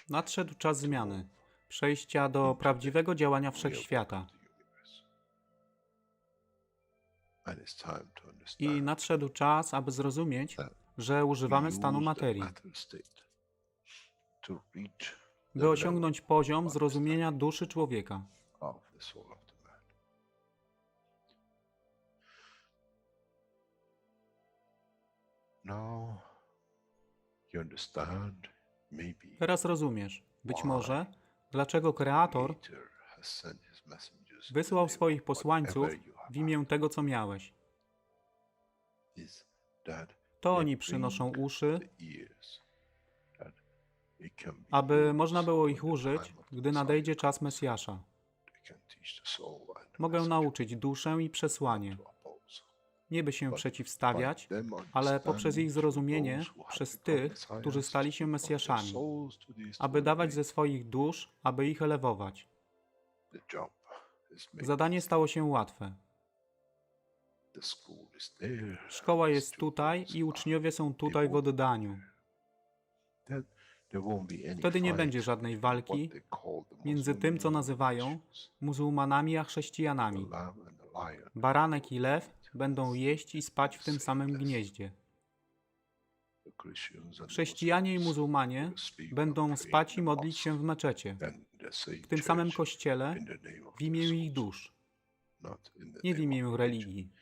Nadszedł czas zmiany, przejścia do prawdziwego działania wszechświata. I nadszedł czas, aby zrozumieć, że używamy stanu materii, by osiągnąć poziom zrozumienia duszy człowieka. Teraz rozumiesz, być może, dlaczego Kreator wysłał swoich posłańców w imię tego, co miałeś. To oni przynoszą uszy, aby można było ich użyć, gdy nadejdzie czas Mesjasza. Mogę nauczyć duszę i przesłanie. Nie by się przeciwstawiać, ale poprzez ich zrozumienie przez tych, którzy stali się Mesjaszami, aby dawać ze swoich dusz, aby ich elewować. Zadanie stało się łatwe. Szkoła jest tutaj i uczniowie są tutaj w oddaniu. Wtedy nie będzie żadnej walki między tym, co nazywają muzułmanami a chrześcijanami. Baranek i lew będą jeść i spać w tym samym gnieździe. Chrześcijanie i muzułmanie będą spać i modlić się w meczecie, w tym samym kościele, w imię ich dusz, nie w imię religii,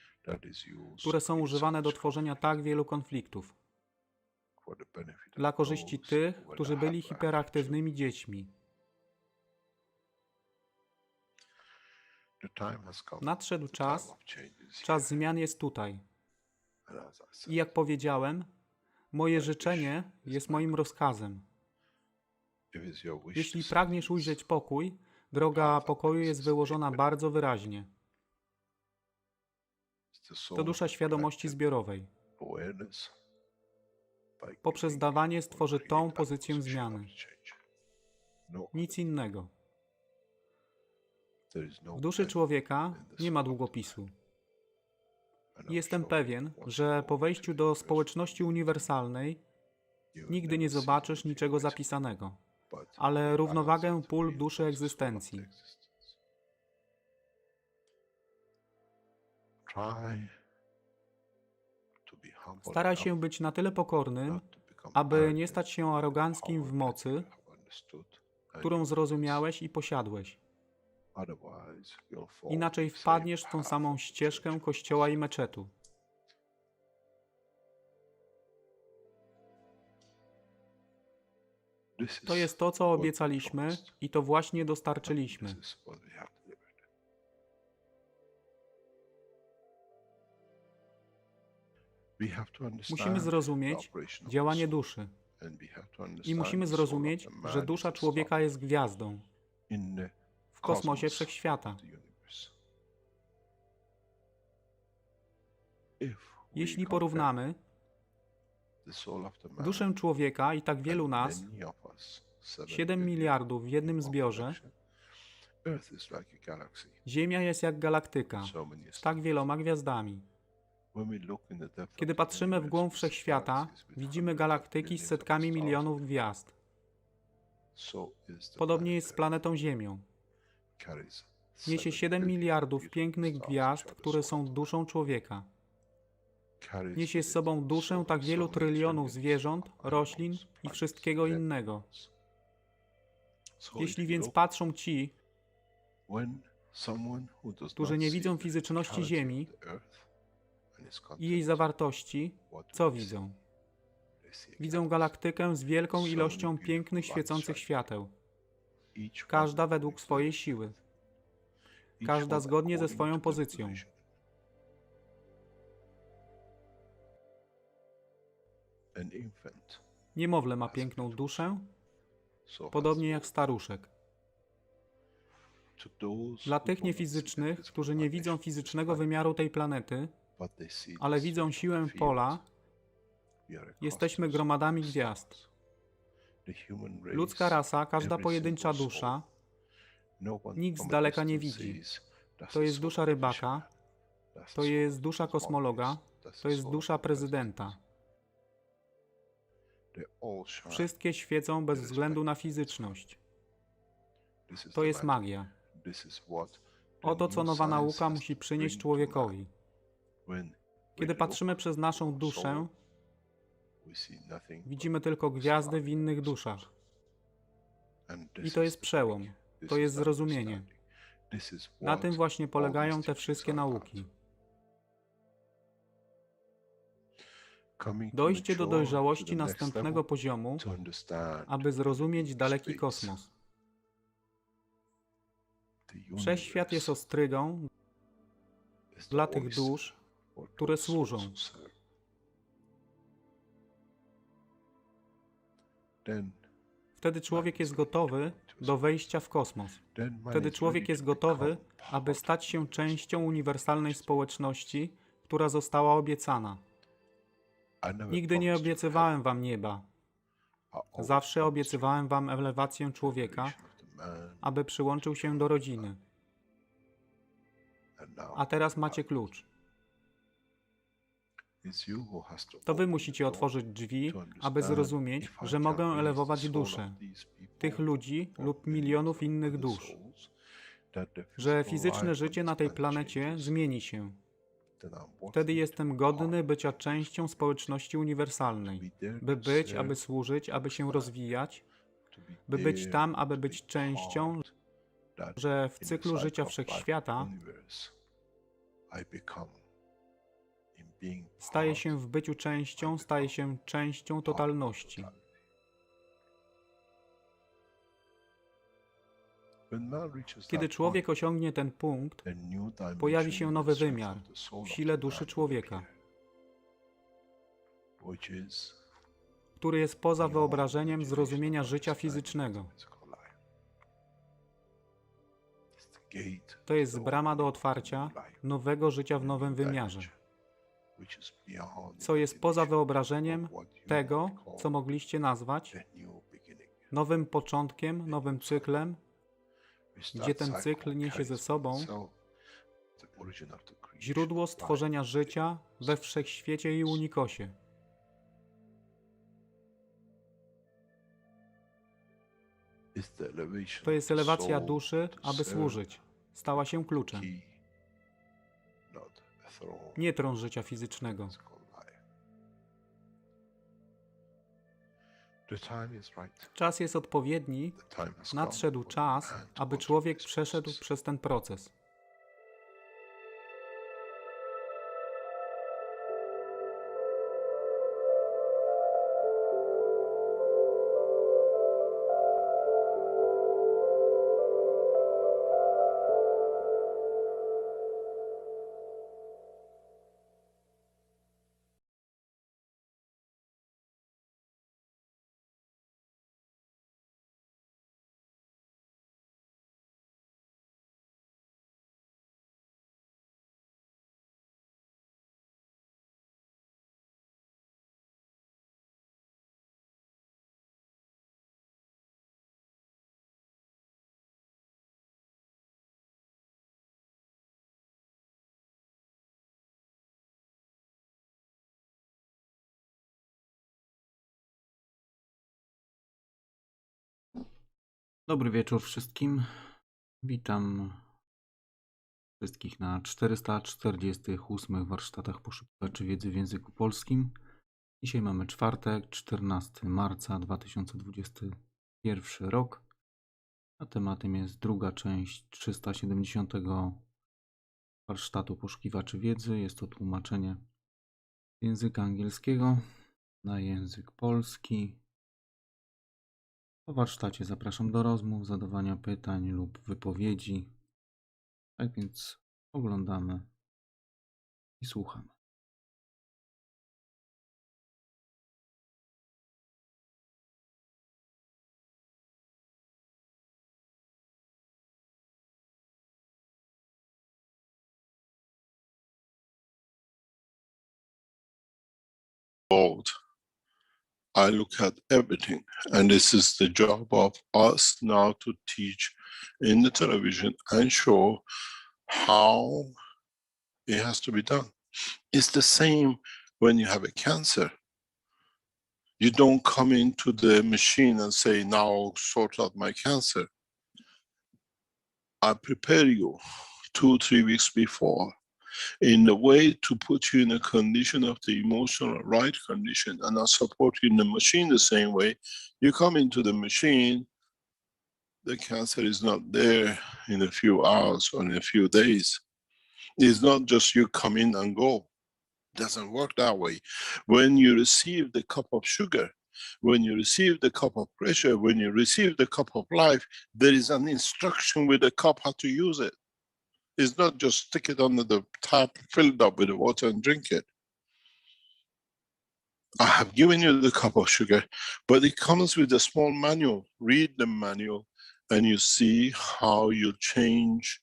które są używane do tworzenia tak wielu konfliktów, dla korzyści tych, którzy byli hiperaktywnymi dziećmi. Nadszedł czas, czas zmian jest tutaj. I jak powiedziałem, moje życzenie jest moim rozkazem. Jeśli pragniesz ujrzeć pokój, droga pokoju jest wyłożona bardzo wyraźnie. To dusza świadomości zbiorowej. Poprzez dawanie stworzy tą pozycję zmiany. Nic innego. W duszy człowieka nie ma długopisu. Jestem pewien, że po wejściu do społeczności uniwersalnej nigdy nie zobaczysz niczego zapisanego, ale równowagę pól duszy egzystencji. Staraj się być na tyle pokornym, aby nie stać się aroganckim w mocy, którą zrozumiałeś i posiadłeś. Inaczej wpadniesz w tą samą ścieżkę kościoła i meczetu. To jest to, co obiecaliśmy i to właśnie dostarczyliśmy. Musimy zrozumieć działanie duszy i musimy zrozumieć, że dusza człowieka jest gwiazdą w kosmosie wszechświata. Jeśli porównamy duszę człowieka i tak wielu nas, 7 miliardów w jednym zbiorze, Ziemia jest jak galaktyka z tak wieloma gwiazdami. Kiedy patrzymy w głąb wszechświata, widzimy galaktyki z setkami milionów gwiazd. Podobnie jest z planetą Ziemią. Niesie 7 miliardów pięknych gwiazd, które są duszą człowieka. Niesie z sobą duszę tak wielu trylionów zwierząt, roślin i wszystkiego innego. Jeśli więc patrzą ci, którzy nie widzą fizyczności Ziemi i jej zawartości, co widzą? Widzą galaktykę z wielką ilością pięknych, świecących świateł. Każda według swojej siły. Każda zgodnie ze swoją pozycją. Niemowlę ma piękną duszę, podobnie jak staruszek. Dla tych niefizycznych, którzy nie widzą fizycznego wymiaru tej planety, ale widzą siłę pola, jesteśmy gromadami gwiazd. Ludzka rasa, każda pojedyncza dusza, nikt z daleka nie widzi. To jest dusza rybaka, to jest dusza kosmologa, to jest dusza prezydenta. Wszystkie świecą bez względu na fizyczność. To jest magia. Oto co nowa nauka musi przynieść człowiekowi. Kiedy patrzymy przez naszą duszę, widzimy tylko gwiazdy w innych duszach. I to jest przełom. To jest zrozumienie. Na tym właśnie polegają te wszystkie nauki. Dojście do dojrzałości następnego poziomu, aby zrozumieć daleki kosmos. Wszechświat jest ostrygą dla tych dusz, które służą. Wtedy człowiek jest gotowy do wejścia w kosmos. Wtedy człowiek jest gotowy, aby stać się częścią uniwersalnej społeczności, która została obiecana. Nigdy nie obiecywałem wam nieba. Zawsze obiecywałem wam elewację człowieka, aby przyłączył się do rodziny. A teraz macie klucz. To wy musicie otworzyć drzwi, aby zrozumieć, że mogę elewować duszę tych ludzi lub milionów innych dusz, że fizyczne życie na tej planecie zmieni się. Wtedy jestem godny bycia częścią społeczności uniwersalnej, by być, aby służyć, aby się rozwijać, by być tam, aby być częścią, że w cyklu życia wszechświata staje się w byciu częścią, staje się częścią totalności. Kiedy człowiek osiągnie ten punkt, pojawi się nowy wymiar w sile duszy człowieka, który jest poza wyobrażeniem zrozumienia życia fizycznego. To jest brama do otwarcia nowego życia w nowym wymiarze, co jest poza wyobrażeniem tego, co mogliście nazwać nowym początkiem, nowym cyklem, gdzie ten cykl niesie ze sobą źródło stworzenia życia we wszechświecie i unikosie. To jest elewacja duszy, aby służyć. Stała się kluczem. Nie tron życia fizycznego. Czas jest odpowiedni, nadszedł czas, aby człowiek przeszedł przez ten proces. Dobry wieczór wszystkim. Witam wszystkich na 448 warsztatach poszukiwaczy wiedzy w języku polskim. Dzisiaj mamy czwartek, 14 marca 2021 rok, a tematem jest druga część 370 warsztatu poszukiwaczy wiedzy. Jest to tłumaczenie z języka angielskiego na język polski. Po warsztacie zapraszam do rozmów, zadawania pytań lub wypowiedzi. Tak więc oglądamy i słuchamy. I look at everything, and this is the job of us now to teach in the television and show how it has to be done. It's the same when you have a cancer. You don't come into the machine and say, now sort out my cancer. I prepare you 2-3 weeks before in a way to put you in a condition of the emotional right condition, and I support you in the machine the same way. You come into the machine, the cancer is not there in a few hours or in a few days. It's not just you come in and go. It doesn't work that way. When you receive the cup of sugar, when you receive the cup of pressure, when you receive the cup of life, there is an instruction with the cup how to use it. It's not just stick it under the tap, fill it up with the water and drink it. I have given you the cup of sugar, but it comes with a small manual. Read the manual and you see how you change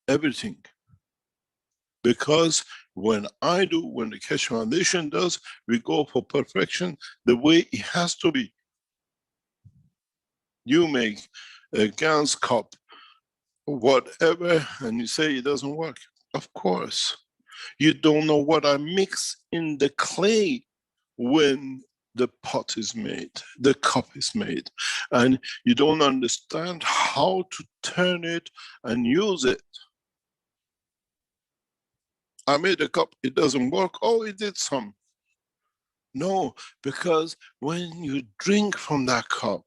everything. Because when the Keshe Foundation does, we go for perfection the way it has to be. You make a Gans cup, whatever, and you say it doesn't work. Of course. You don't know what I mix in the clay when the pot is made, the cup is made, and you don't understand how to turn it and use it. I made a cup, it doesn't work. Oh, it did some. No, because when you drink from that cup,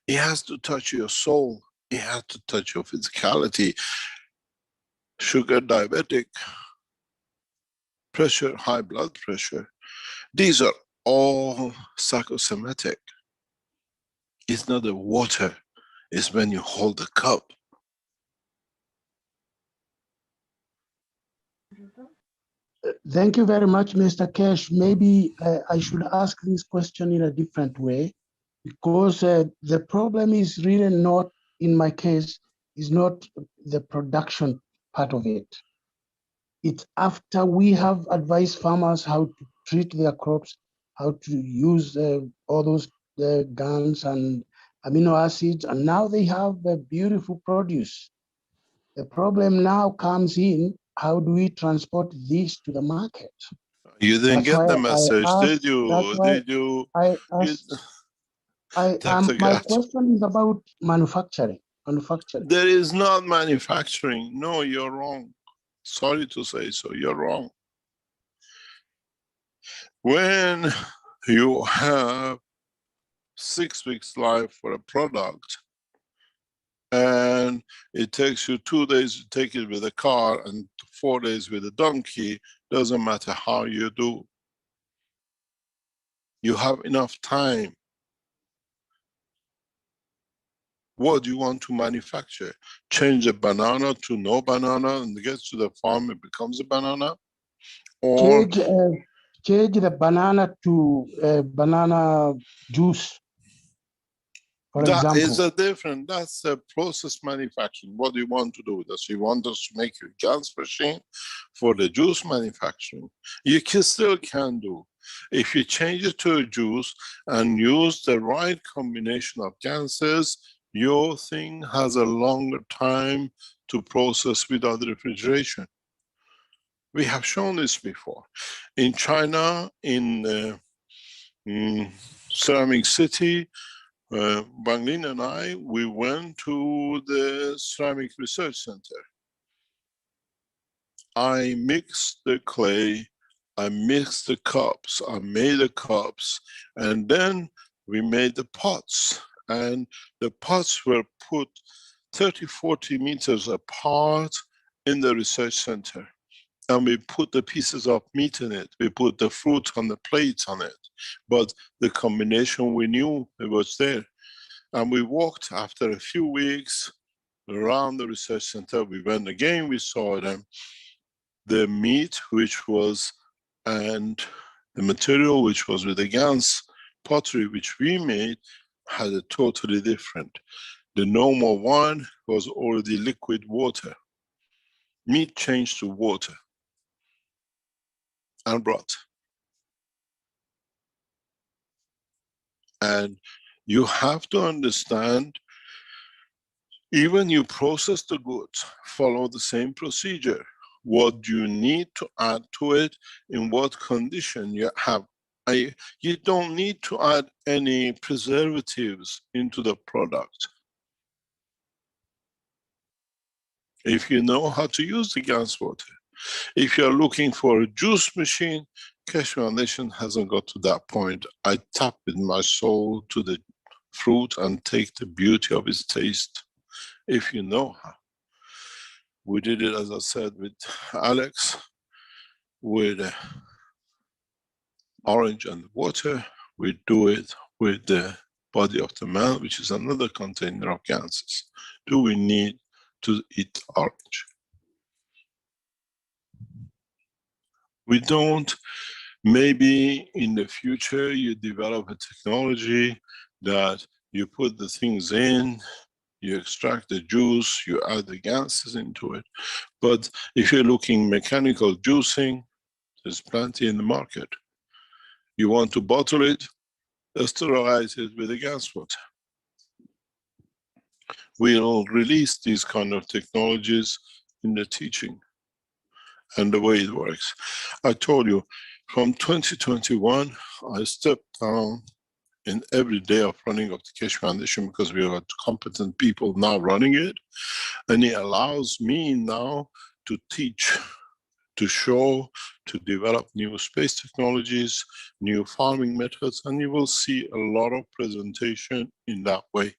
it has to touch your soul. It has to touch your physicality. Sugar, diabetic, pressure, high blood pressure. These are all psychosomatic. It's not the water, it's when you hold the cup. Thank you very much, Mr. Keshe. Maybe I should ask this question in a different way, because the problem is really not, in my case, is not the production part of it. It's after we have advised farmers how to treat their crops, how to use all those guns and amino acids, and now they have a beautiful produce. The problem now comes in, how do we transport this to the market? You didn't That's get the why message, asked, did you? that's why Did you? I asked, my question is about manufacturing. There is not manufacturing. No, you're wrong. Sorry to say so, you're wrong. When you have 6 weeks life for a product, and it takes you 2 days to take it with a car and 4 days with a donkey, doesn't matter how you do. You have enough time. What do you want to manufacture? Change a banana to no banana and it gets to the farm, it becomes a banana? Or change the banana to banana juice, for example. That is a different, that's a process manufacturing. What do you want to do? Does you want us to make a Gans machine for the juice manufacturing? You still can do. If you change it to a juice and use the right combination of ganses, your thing has a longer time to process without refrigeration. We have shown this before. In China, in Ceramic City, Wang Lin and I, we went to the Ceramic Research Center. I mixed the clay, I mixed the cups, I made the cups, and then we made the pots. And the pots were put 30-40 meters apart in the research center. And we put the pieces of meat in it. We put the fruit on the plates on it. But the combination, we knew it was there. And we walked after a few weeks around the research center. We went again, we saw them. The meat, which was, and the material, which was with the Gans pottery, which we made, had a totally different. The normal one was already liquid water. Meat changed to water and broth. And you have to understand, even you process the goods, follow the same procedure. What you need to add to it, in what condition you have. You don't need to add any preservatives into the product. If you know how to use the gas water. If you're looking for a juice machine, Keshe Foundation hasn't got to that point. I tap with my soul to the fruit and take the beauty of its taste, if you know how. We did it, as I said, with Alex, with orange and water. We do it with the body of the man, which is another container of gases. Do we need to eat orange? We don't. Maybe in the future you develop a technology that you put the things in, you extract the juice, you add the gases into it. But if you're looking mechanical juicing, there's plenty in the market. You want to bottle it, sterilize it with the gas water. We'll release these kind of technologies in the teaching and the way it works. I told you, from 2021, I stepped down in every day of running of the Keshe Foundation because we have competent people now running it. And it allows me now to teach, to show, to develop new space technologies, new farming methods, and you will see a lot of presentation in that way.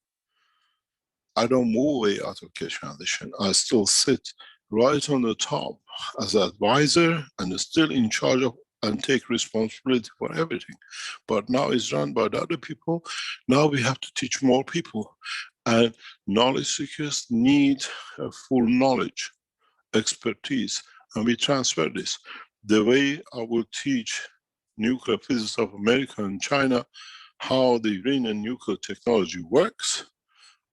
I don't move away out of Keshe Foundation. I still sit right on the top as an advisor and still in charge of and take responsibility for everything. But now it's run by the other people. Now we have to teach more people. And knowledge seekers need a full knowledge, expertise, and we transfer this. The way I will teach nuclear physics of America and China, how the uranium nuclear technology works,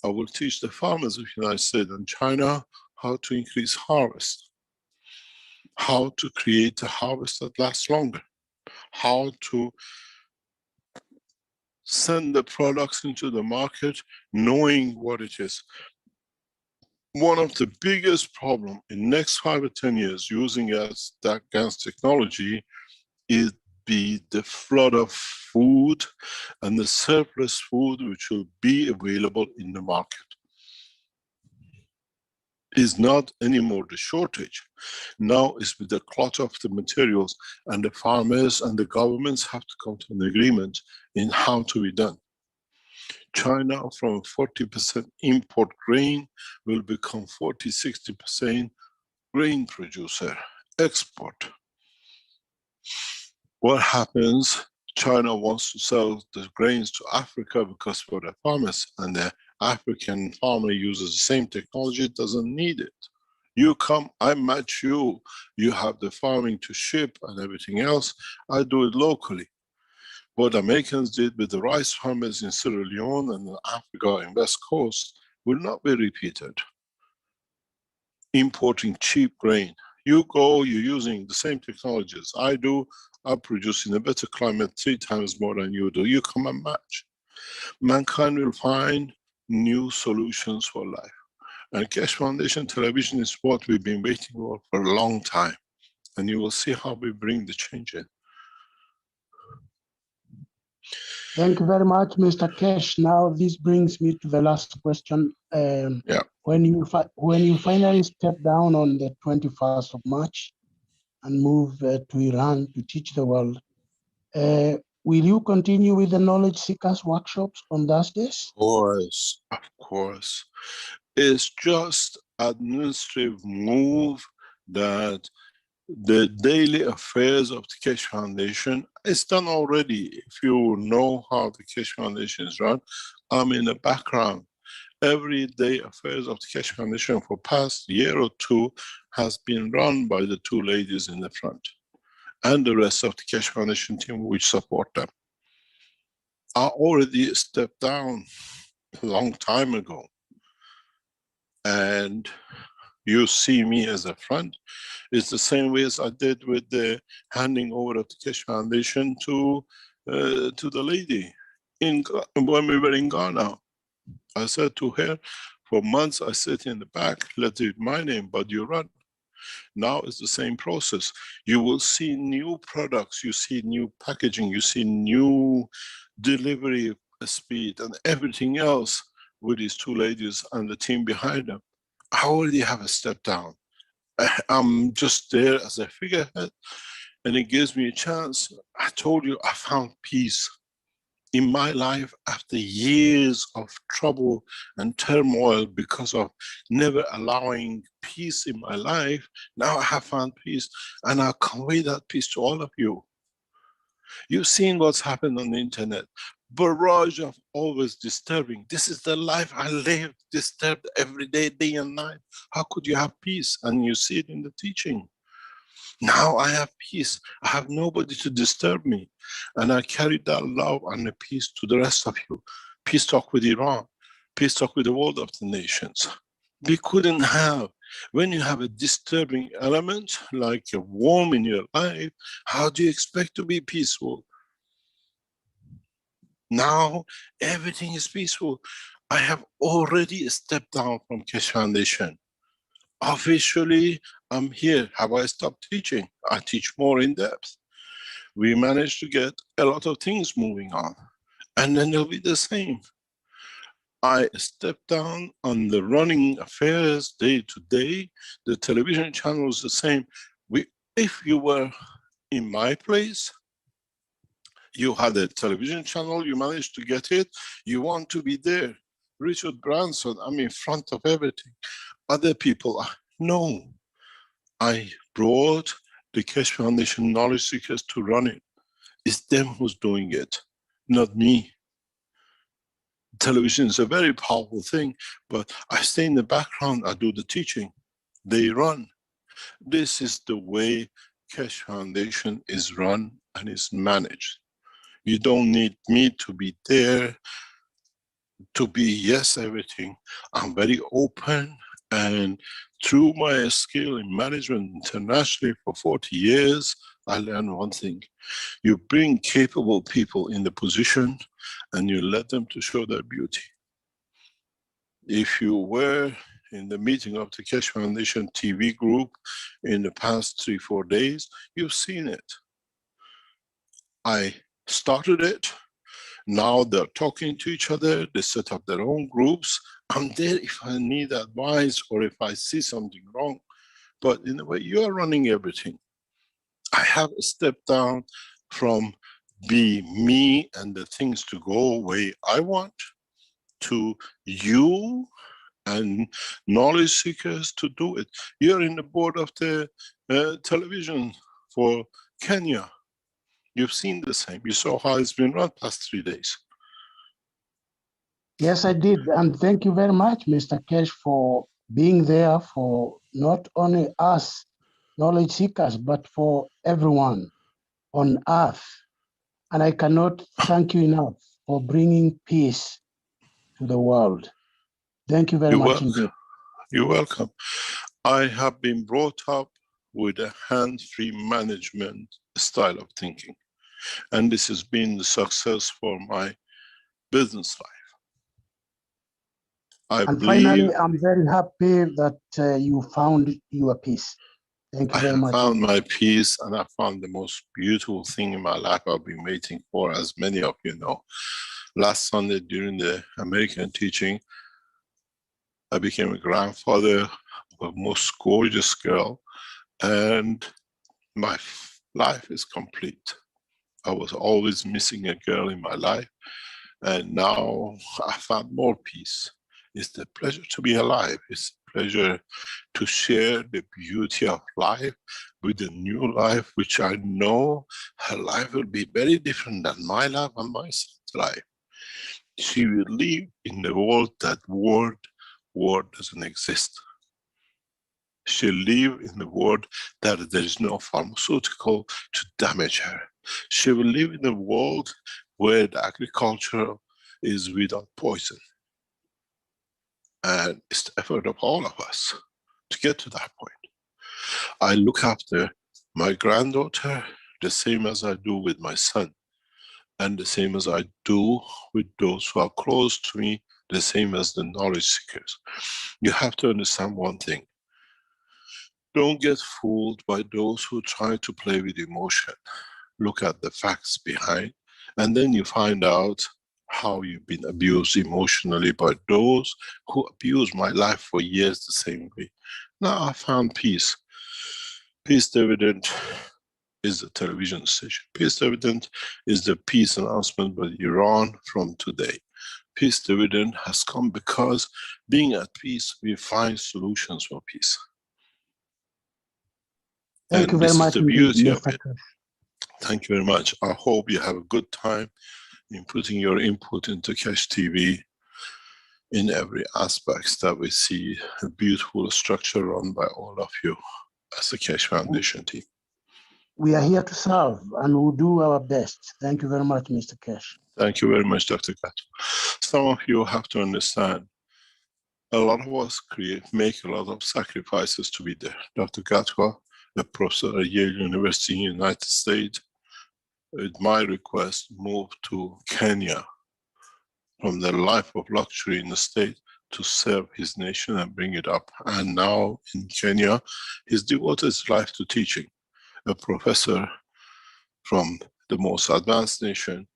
I will teach the farmers of the United States and China how to increase harvest, how to create a harvest that lasts longer, how to send the products into the market knowing what it is. One of the biggest problems in next 5 or 10 years using that gas technology is the flood of food and the surplus food which will be available in the market. Is not anymore the shortage. Now it's with the clot of the materials, and the farmers and the governments have to come to an agreement in how to be done. China from 40% import grain will become 40-60% grain producer, export. What happens? China wants to sell the grains to Africa because for the farmers, and the African farmer uses the same technology, doesn't need it. You come, I match you, you have the farming to ship and everything else, I do it locally. What Americans did with the rice farmers in Sierra Leone and Africa and West Coast will not be repeated. Importing cheap grain. You go, you're using the same technologies I do, I produce in a better climate 3 times more than you do. You come and match. Mankind will find new solutions for life. And Keshe Foundation Television is what we've been waiting for a long time. And you will see how we bring the change in. Thank you very much, Mr. Keshe. Now this brings me to the last question. When you finally step down on the 21st of March and move to Iran to teach the world, will you continue with the knowledge seekers workshops on Thursdays? Of course. It's just administrative move that the daily affairs of the Keshe Foundation is done already. If you know how the Keshe Foundation is run, I'm in the background. Everyday affairs of the Keshe Foundation for past year or 2 has been run by the 2 ladies in the front and the rest of the Keshe Foundation team which support them. I already stepped down a long time ago. And you see me as a friend. It's the same way as I did with the handing over of the Keshe Foundation to the lady when we were in Ghana. I said to her, for months I sit in the back, let it be my name, but you run. Now it's the same process. You will see new products, you see new packaging, you see new delivery speed and everything else with these two ladies and the team behind them. I already have a step down. I'm just there as a figurehead, and it gives me a chance. I told you I found peace in my life after years of trouble and turmoil because of never allowing peace in my life. Now I have found peace, and I'll convey that peace to all of you. You've seen what's happened on the internet. Barrage of always disturbing. This is the life I live, disturbed every day, day and night. How could you have peace? And you see it in the teaching. Now I have peace. I have nobody to disturb me. And I carry that love and the peace to the rest of you. Peace talk with Iran. Peace talk with the world of the nations. We couldn't have, when you have a disturbing element like a worm in your life, how do you expect to be peaceful? Now everything is peaceful. I have already stepped down from Keshe Foundation. Officially, I'm here. Have I stopped teaching? I teach more in depth. We managed to get a lot of things moving on. And then they'll be the same. I stepped down on the running affairs day to day. The television channel is the same. If you were in my place, you had a television channel, you managed to get it, you want to be there. Richard Branson, I'm in front of everything. Other people, no. I brought the Keshe Foundation knowledge seekers to run it. It's them who's doing it, not me. Television is a very powerful thing, but I stay in the background, I do the teaching. They run. This is the way Keshe Foundation is run and is managed. You don't need me to be there, to be yes everything. I'm very open, and through my skill in management internationally for 40 years, I learned one thing. You bring capable people in the position and you let them to show their beauty. If you were in the meeting of the Keshe Foundation TV group in the past 3-4 days, you've seen it. I started it. Now they're talking to each other. They set up their own groups. I'm there if I need advice or if I see something wrong. But in a way, you are running everything. I have stepped down from be me and the things to go away I want to you and knowledge seekers to do it. You're in the board of the television for Kenya. You've seen the same. You saw how it's been run past 3 days. Yes, I did. And thank you very much, Mr. Keshe, for being there for not only us knowledge seekers, but for everyone on earth. And I cannot thank you enough for bringing peace to the world. Thank you very much indeed. You're welcome. I have been brought up with a hands-free management style of thinking. And this has been the success for my business life. And finally, I'm very happy that you found your peace. Thank you very much. I found my peace, and I found the most beautiful thing in my life I've been waiting for, as many of you know. Last Sunday during the American teaching, I became a grandfather of a most gorgeous girl, and my life is complete. I was always missing a girl in my life, and now I found more peace. It's the pleasure to be alive. It's the pleasure to share the beauty of life with a new life, which I know her life will be very different than my life and my son's life. She will live in the world that word doesn't exist. She'll live in the world that there is no pharmaceutical to damage her. She will live in a world where the agriculture is without poison. And it's the effort of all of us to get to that point. I look after my granddaughter the same as I do with my son, and the same as I do with those who are close to me, the same as the knowledge seekers. You have to understand one thing. Don't get fooled by those who try to play with emotion. Look at the facts behind, and then you find out how you've been abused emotionally by those who abused my life for years the same way. Now I found peace. Peace Dividend is the television station. Peace Dividend is the peace announcement by Iran from today. Peace Dividend has come because being at peace, we find solutions for peace. Thank you very much, the beauty of Mr. it. Thank you very much. I hope you have a good time in putting your input into Keshe TV in every aspect that we see a beautiful structure run by all of you as the Keshe Foundation team. We are here to serve and we'll do our best. Thank you very much, Mr. Keshe. Thank you very much, Dr. Katwa. Some of you have to understand, a lot of us make a lot of sacrifices to be there. Dr. Katwa, a professor at Yale University in the United States, at my request, moved to Kenya from the life of luxury in the state to serve his nation and bring it up. And now in Kenya, he's devoted his life to teaching. A professor from the most advanced nation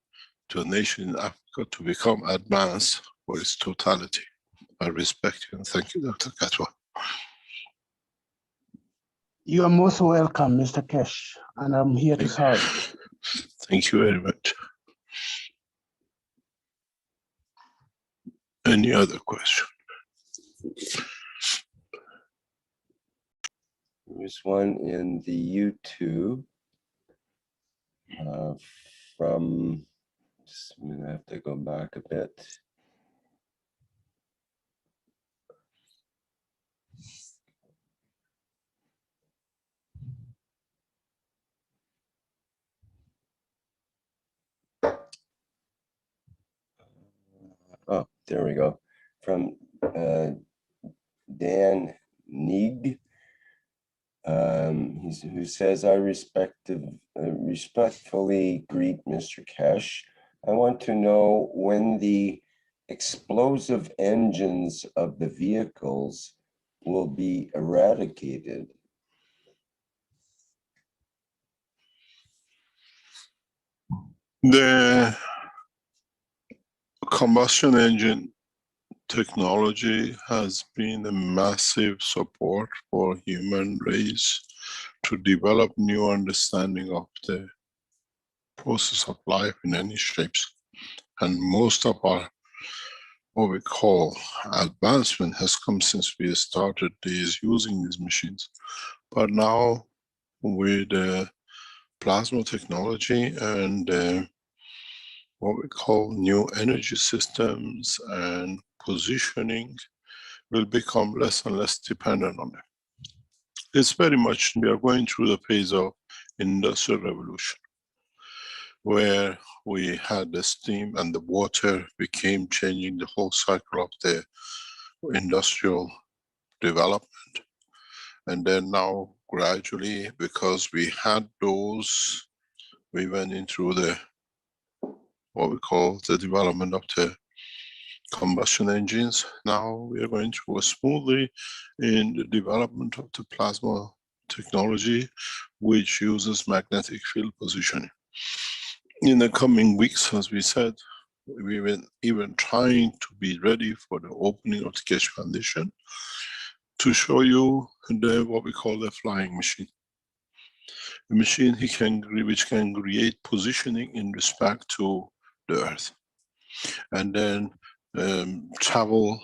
to a nation in Africa to become advanced for its totality. I respect you and thank you, Dr. Katwa. You are most welcome, Mr. Keshe, and I'm here to serve. Thank you very much. Any other question? There's one in the YouTube from, I'm going to have to go back a bit. Oh, there we go. From Dan Neig. Who says, I respectfully greet Mr. Keshe. I want to know when the explosive engines of the vehicles will be eradicated. The combustion engine technology has been a massive support for human race to develop new understanding of the process of life in any shapes. And most of our, what we call advancement, has come since we started using these machines. But now with plasma technology and what we call new energy systems and positioning, will become less and less dependent on it. It's very much, we are going through the phase of industrial revolution, where we had the steam and the water became changing the whole cycle of the industrial development. And then now gradually, because we had those, we went into the, what we call the development of the combustion engines. Now we are going through smoothly in the development of the plasma technology, which uses magnetic field positioning. In the coming weeks, as we said, we were even trying to be ready for the opening of the Keshe Foundation to show you what we call the flying machine. A machine which can create positioning in respect to the Earth. And then travel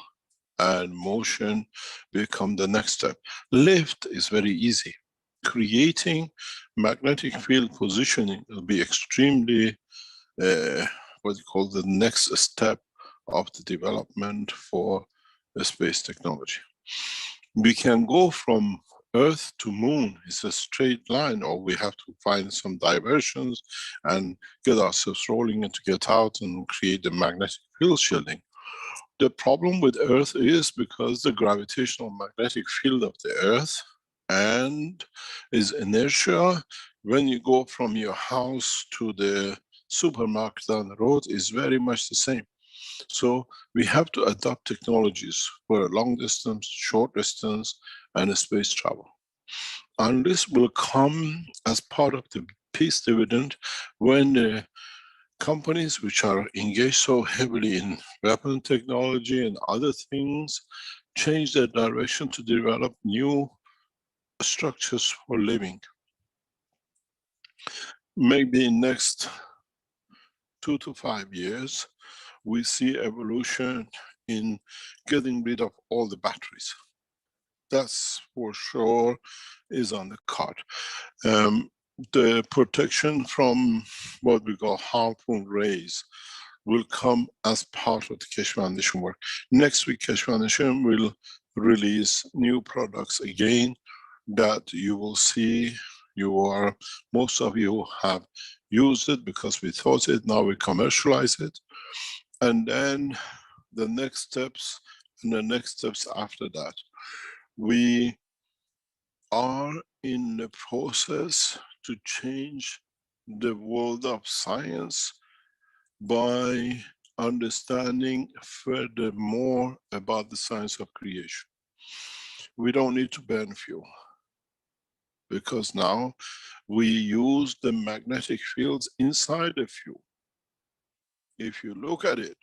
and motion become the next step. Lift is very easy. Creating magnetic field positioning will be extremely, what you call the next step of the development for the space technology. We can go from Earth to Moon, it's a straight line, or we have to find some diversions and get ourselves rolling and to get out and create the magnetic field shielding. The problem with Earth is because the gravitational magnetic field of the Earth and its inertia, when you go from your house to the supermarket down the road, is very much the same. So we have to adopt technologies for long distance, short distance, and space travel. And this will come as part of the peace dividend when the companies which are engaged so heavily in weapon technology and other things change their direction to develop new structures for living. Maybe in next 2 to 5 years, we see evolution in getting rid of all the batteries. That's for sure is on the card. The protection from what we call harmful rays will come as part of the Keshe Foundation work. Next week, Keshe Foundation will release new products again that you will see. Most of you have used it because we thought it, now we commercialize it. And then the next steps and the next steps after that. We are in the process to change the world of science by understanding further more about the science of creation. We don't need to burn fuel, because now we use the magnetic fields inside the fuel. If you look at it,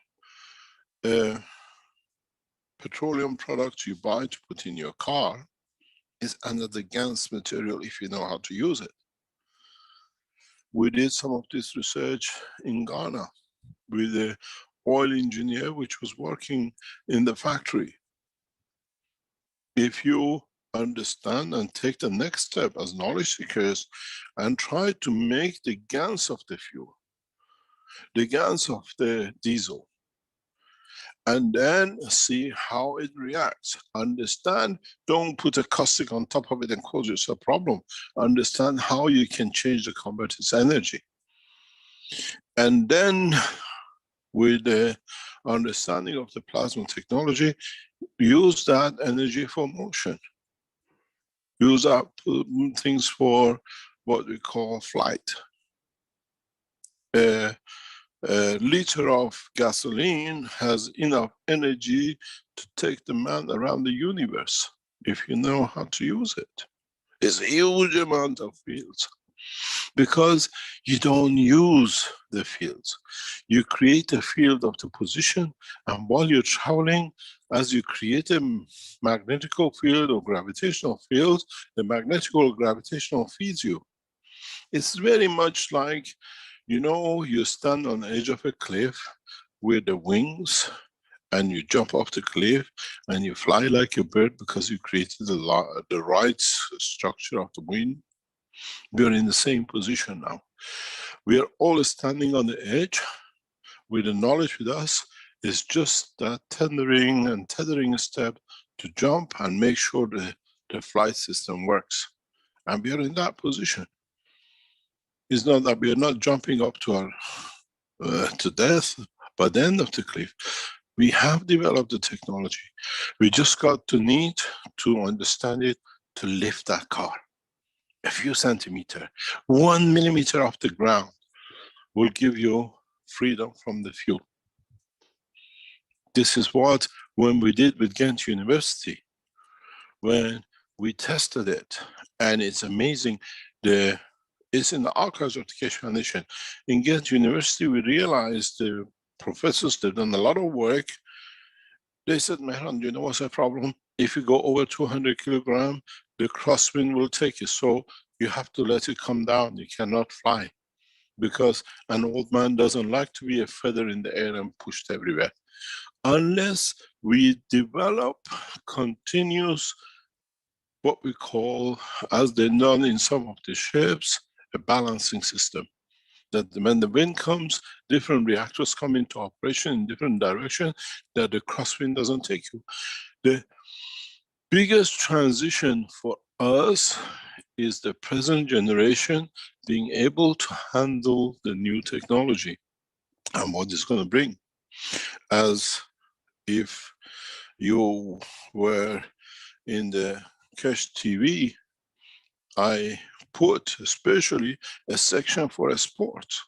petroleum products you buy to put in your car is under the GaNs material if you know how to use it. We did some of this research in Ghana with the oil engineer which was working in the factory. If you understand and take the next step as knowledge seekers and try to make the GaNs of the fuel, the GaNs of the diesel, and then see how it reacts. Understand, don't put a caustic on top of it and cause yourself a problem. Understand how you can change the convert its energy. And then with the understanding of the plasma technology, use that energy for motion. Use up things for what we call flight. A liter of gasoline has enough energy to take the man around the universe if you know how to use it. It's a huge amount of fields because you don't use the fields. You create a field of the position, and while you're traveling, as you create a magnetical field or gravitational field, the magnetical or gravitational feeds you. It's very much like, you know, you stand on the edge of a cliff with the wings and you jump off the cliff and you fly like a bird because you created the right structure of the wing. We are in the same position now. We are all standing on the edge with the knowledge with us. It's just that tethering step to jump and make sure the flight system works. And we are in that position. It's not that we are not jumping up to our to death by the end of the cliff. We have developed the technology. We just got to need to understand it to lift that car. A few centimeters, 1 millimeter off the ground will give you freedom from the fuel. This is what, when we did with Ghent University, when we tested it, and it's amazing, it's in the archives of the Keshe Foundation. In Ghent University, we realized the professors, they've done a lot of work. They said, Mehran, you know what's the problem? If you go over 200 kilograms, the crosswind will take you. So you have to let it come down. You cannot fly, because an old man doesn't like to be a feather in the air and pushed everywhere. Unless we develop continuous, what we call, as they've done in some of the ships, a balancing system. That when the wind comes, different reactors come into operation in different directions, that the crosswind doesn't take you. The biggest transition for us is the present generation being able to handle the new technology and what it's going to bring. As if you were in the Keshe TV, I put especially a section for sports.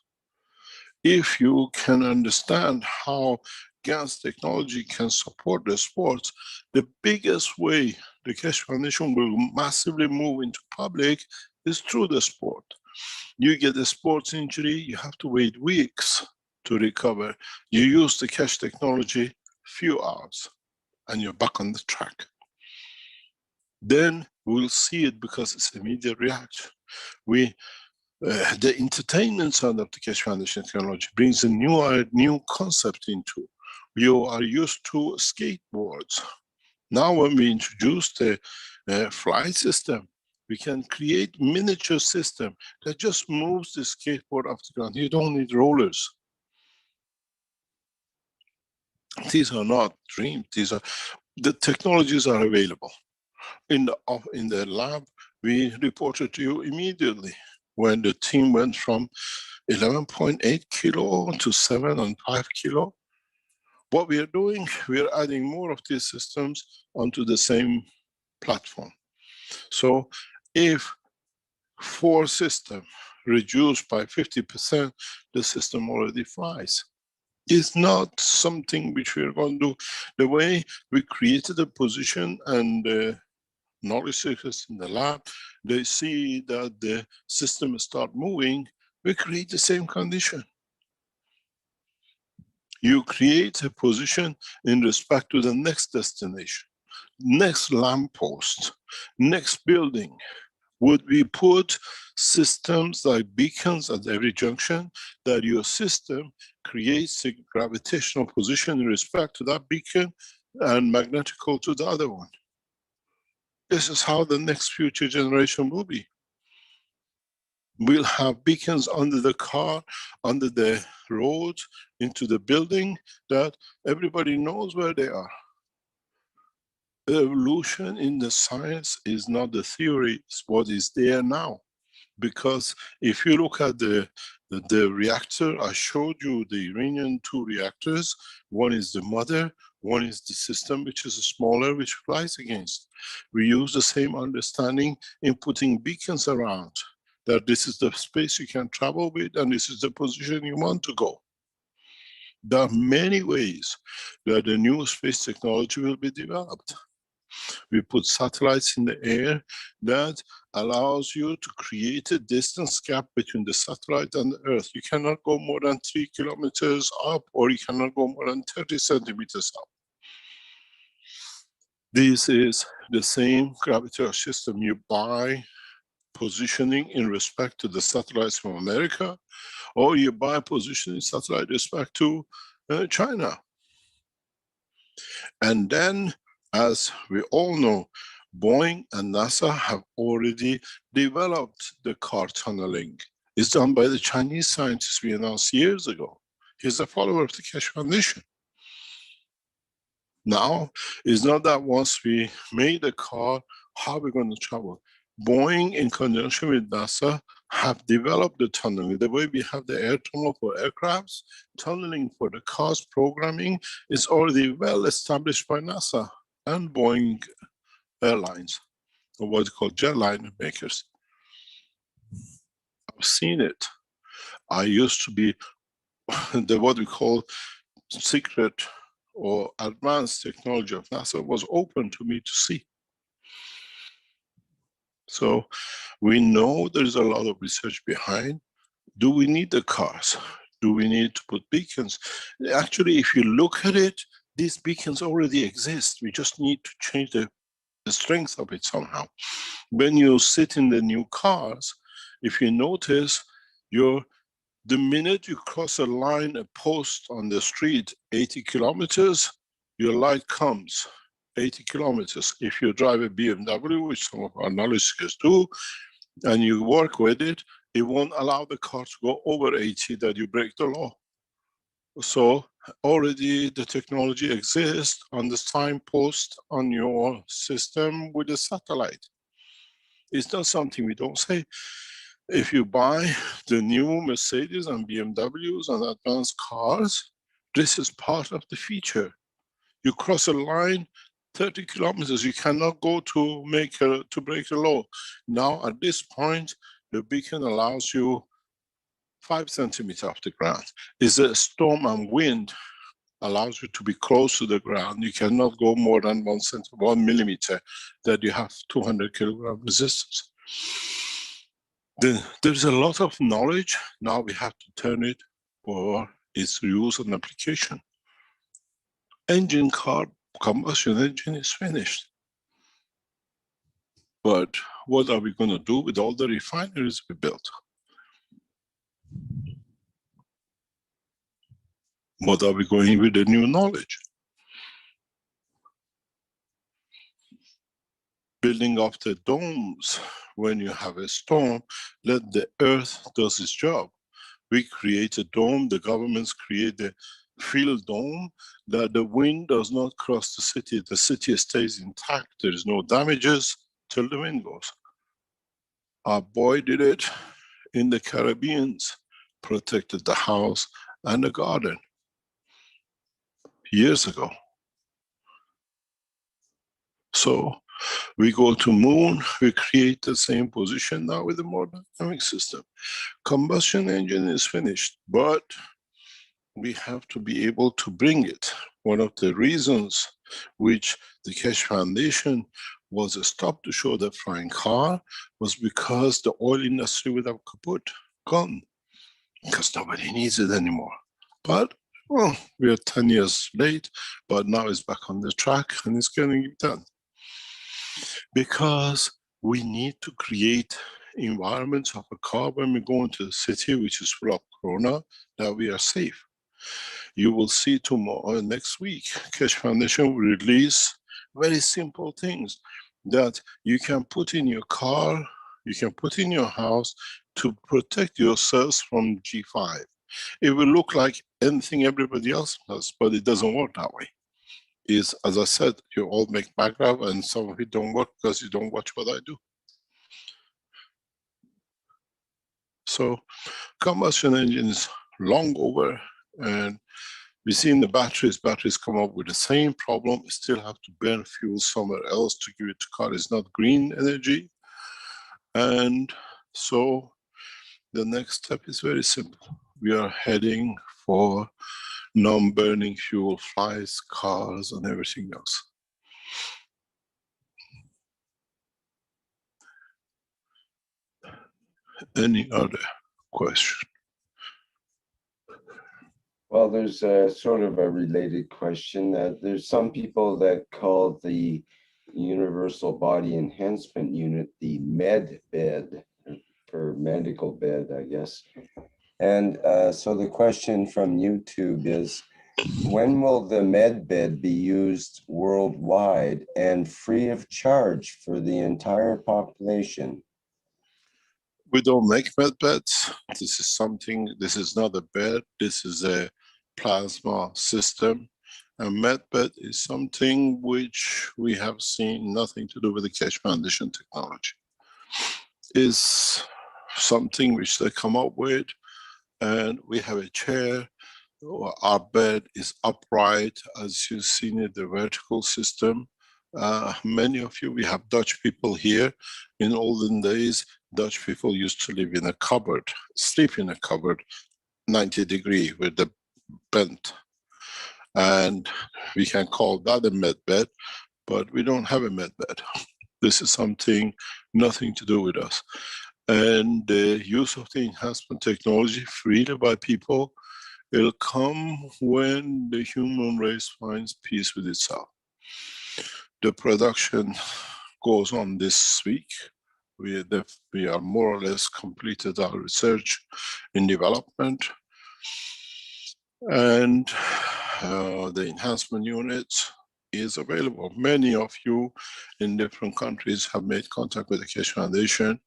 If you can understand how gas technology can support the sports, the biggest way the Keshe Foundation will massively move into public is through the sport. You get a sports injury, you have to wait weeks to recover. You use the Keshe technology, few hours, and you're back on the track. Then we'll see it because it's immediate reaction. The entertainment side of the Keshe Foundation technology brings a new concept into. You are used to skateboards. Now when we introduce the flight system, we can create miniature system that just moves the skateboard off the ground. You don't need rollers. These are not dreams. The technologies are available. In the lab, we reported to you immediately when the team went from 11.8 kilo to 7 and 5 kilo. What we are doing, we are adding more of these systems onto the same platform. So if 4 systems reduced by 50%, the system already flies. It's not something which we are going to do. The way we created a position and the knowledge seekers in the lab, they see that the system start moving, we create the same condition. You create a position in respect to the next destination, next lamppost, next building. Would we put systems like beacons at every junction that your system creates a gravitational position in respect to that beacon and magnetical to the other one? This is how the next future generation will be. We'll have beacons under the car, under the road, into the building, that everybody knows where they are. Evolution in the science is not the theory, it's what is there now. Because if you look at the reactor, I showed you the uranium-2 reactors. One is the mother, one is the system, which is smaller, which flies against. We use the same understanding in putting beacons around, that this is the space you can travel with and this is the position you want to go. There are many ways that the new space technology will be developed. We put satellites in the air that allows you to create a distance gap between the satellite and the Earth. You cannot go more than 3 kilometers up, or you cannot go more than 30 centimeters up. This is the same gravitational system you buy, positioning in respect to the satellites from America, or you buy positioning satellite respect to China. And then, as we all know, Boeing and NASA have already developed the car tunneling. It's done by the Chinese scientists we announced years ago. He's a follower of the Keshe Foundation. Now, it's not that once we made the car, how are we going to travel? Boeing, in conjunction with NASA, have developed the tunneling. The way we have the air tunnel for aircrafts, tunneling for the cars programming is already well established by NASA and Boeing Airlines, or what you call jetliner makers. I've seen it. I used to be the what we call secret or advanced technology of NASA was open to me to see. So we know there's a lot of research behind. Do we need the cars? Do we need to put beacons? Actually, if you look at it, these beacons already exist. We just need to change the strength of it somehow. When you sit in the new cars, if you notice, the minute you cross a line, a post on the street, 80 kilometers, your light comes. 80 kilometers. If you drive a BMW, which some of our knowledge seekers do, and you work with it, it won't allow the car to go over 80 that you break the law. So already the technology exists on the signpost on your system with a satellite. It's not something we don't say. If you buy the new Mercedes and BMWs and advanced cars, this is part of the feature. You cross a line, 30 kilometers, you cannot go to break the law. Now at this point, the beacon allows you 5 centimeters off the ground. It's a storm and wind. allows you to be close to the ground. You cannot go more than 1 millimeter, that you have 200 kilogram resistance. Then there's a lot of knowledge. Now we have to turn it for its use and application. Engine car, combustion engine is finished. But what are we going to do with all the refineries we built? What are we going with the new knowledge? Building up the domes. When you have a storm, let the earth does its job. We create a dome, the governments create a field dome, that the wind does not cross the city stays intact, there is no damages till the wind goes. Our boy did it in the Caribbean, protected the house and the garden years ago. So we go to moon, we create the same position now with a more dynamic system. Combustion engine is finished, but we have to be able to bring it. One of the reasons which the Keshe Foundation was stopped to show the flying car was because the oil industry would have gone, because nobody needs it anymore. But, well, we are 10 years late, but now it's back on the track and it's getting done. Because we need to create environments of a car when we go into the city, which is full of corona, that we are safe. You will see tomorrow, next week, Keshe Foundation will release very simple things that you can put in your car, you can put in your house to protect yourselves from G5. It will look like anything everybody else does, but it doesn't work that way. Is, as I said, you all make background and some of it don't work because you don't watch what I do. So combustion engine is long over, and we see in the batteries come up with the same problem. You still have to burn fuel somewhere else to give it to car. It's not green energy. And so the next step is very simple. We are heading for non-burning fuel, flights, cars, and everything else. Any other question? Well, there's a sort of a related question. There's some people that call the Universal Body Enhancement Unit the med bed, for medical bed, I guess. And so the question from YouTube is, when will the med bed be used worldwide and free of charge for the entire population? We don't make med beds. This is something, this is not a bed, this is a plasma system. A med bed is something which we have seen nothing to do with the Keshe Foundation technology. It's something which they come up with, and we have a chair. Our bed is upright, as you've seen in the vertical system. Many of you, we have Dutch people here. In olden days, Dutch people used to live in a cupboard, sleep in a cupboard, 90 degrees with the bent. And we can call that a med bed, but we don't have a med bed. This is something, nothing to do with us. And the use of the enhancement technology freely by people, it'll come when the human race finds peace with itself. The production goes on this week. We are more or less completed our research in development. And the enhancement unit is available. Many of you in different countries have made contact with the Keshe Foundation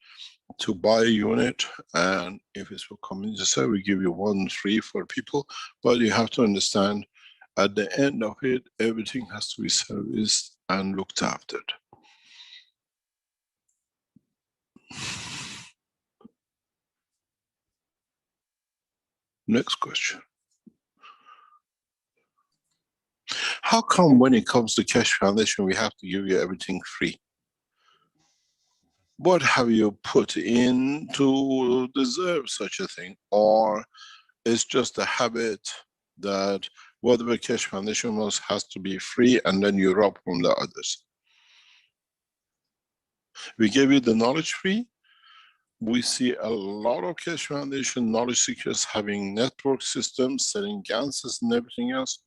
to buy a unit, and if it's for community service, we give you one free for people, but you have to understand at the end of it, everything has to be serviced and looked after. Next question. How come when it comes to Keshe Foundation, we have to give you everything free? What have you put in to deserve such a thing? Or it's just a habit that whatever Keshe Foundation wants has to be free, and then you rob from the others. We gave you the knowledge free. We see a lot of Keshe Foundation knowledge seekers having network systems, selling ganses and everything else.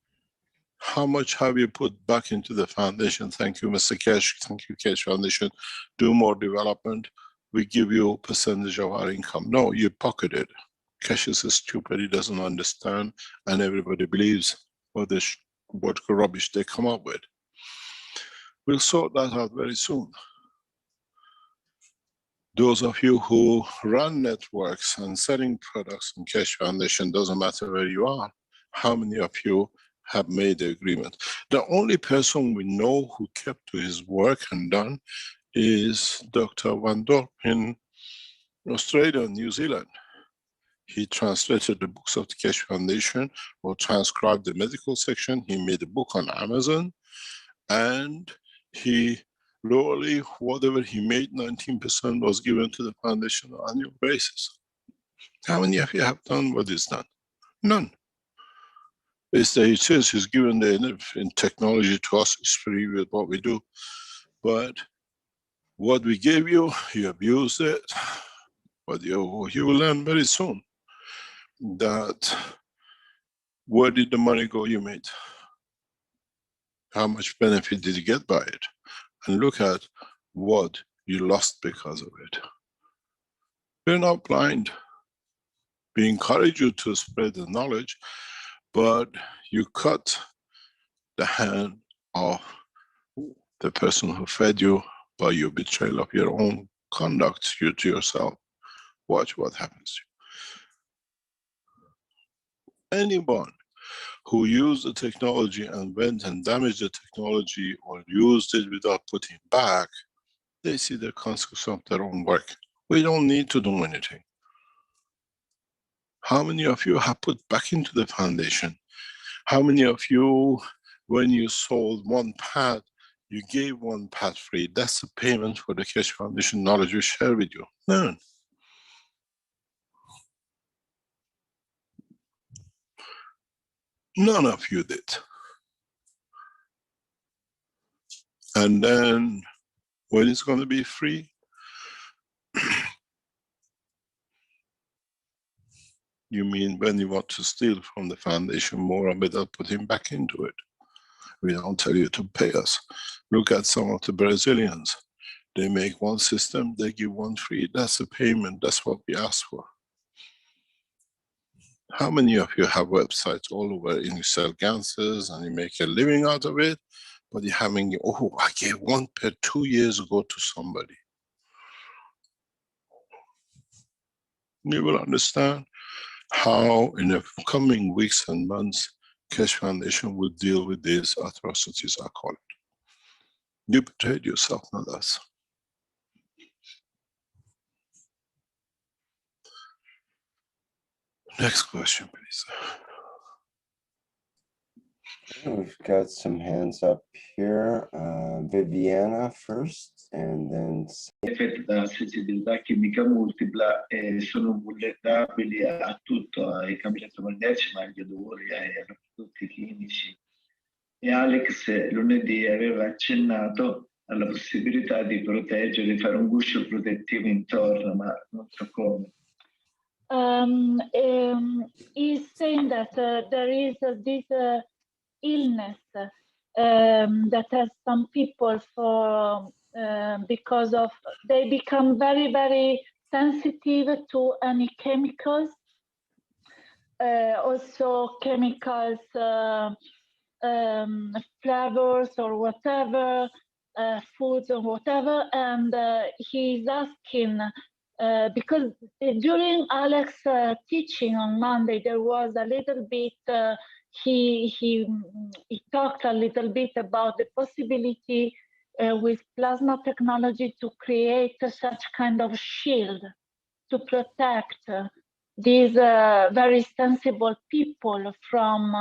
How much have you put back into the foundation? Thank you, Mr. Keshe. Thank you, Keshe Foundation. Do more development. We give you a percentage of our income. No, you pocket it. Keshe is stupid, he doesn't understand, and everybody believes what rubbish they come up with. We'll sort that out very soon. Those of you who run networks and selling products in Keshe Foundation, doesn't matter where you are, how many of you have made the agreement? The only person we know who kept to his work and done is Dr. Van Dorp in Australia and New Zealand. He translated the books of the Keshe Foundation, or transcribed the medical section. He made a book on Amazon, and he literally, whatever he made, 19% was given to the foundation on an annual basis. How many of you have done what is done? None. He says he's given the in technology to us, it's free with what we do. But what we gave you, you abused it. But you will learn very soon that where did the money go you made? How much benefit did you get by it? And look at what you lost because of it. We're not blind. We encourage you to spread the knowledge, but you cut the hand of the person who fed you by your betrayal of your own conduct, you to yourself. Watch what happens to you. Anyone who used the technology and went and damaged the technology or used it without putting back, they see the consequence of their own work. We don't need to do anything. How many of you have put back into the foundation? How many of you, when you sold one pad, you gave one pad free? That's the payment for the Keshe Foundation knowledge we share with you. None. None of you did. And then, when it's going to be free? You mean when you want to steal from the foundation more without putting back into it? We don't tell you to pay us. Look at some of the Brazilians. They make one system, they give one free. That's the payment, that's what we ask for. How many of you have websites all over and you sell ganses and you make a living out of it, but you're having, oh, I gave one per 2 years ago to somebody. You will understand how in the coming weeks and months, Keshe Foundation will deal with these atrocities, I call it. You betrayed yourself, not us. Next question, please. We've got some hands up here. Viviana first, and then... Effetto da sensibilità chimica multipla e sono vulnerabili a tutto, ai cambiamenti magnetici, ma agli odori, ai prodotti chimici. E Alex lunedì aveva accennato alla possibilità di proteggere, di fare un guscio protettivo intorno, ma non so come. He's saying that there is this illness that has some people for because of they become very, very sensitive to any chemicals, also chemicals, flavors or whatever, foods or whatever, and he's asking because during Alex's teaching on Monday there was a little bit. He talked a little bit about the possibility with plasma technology to create such kind of shield to protect these very sensible people from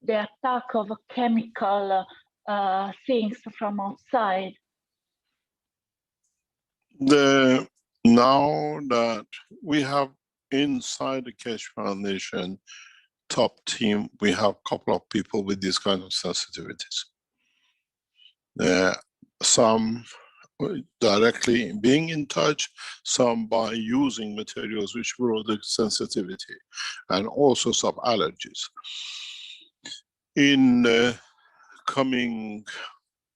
the attack of chemical things from outside. Now that we have inside the Keshe Foundation top team, we have a couple of people with these kind of sensitivities. Some directly being in touch, some by using materials which grow the sensitivity, and also some allergies. In coming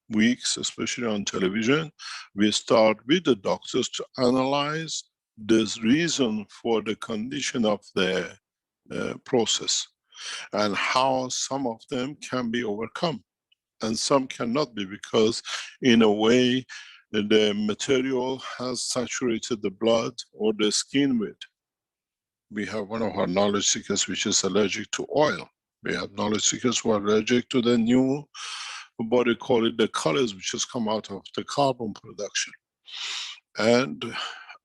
weeks, especially on television, we start with the doctors to analyze this reason for the condition of the process and how some of them can be overcome and some cannot be, because in a way the material has saturated the blood or the skin with. We have one of our knowledge seekers which is allergic to oil. We have knowledge seekers who are allergic to the new body, call it the colors which has come out of the carbon production. And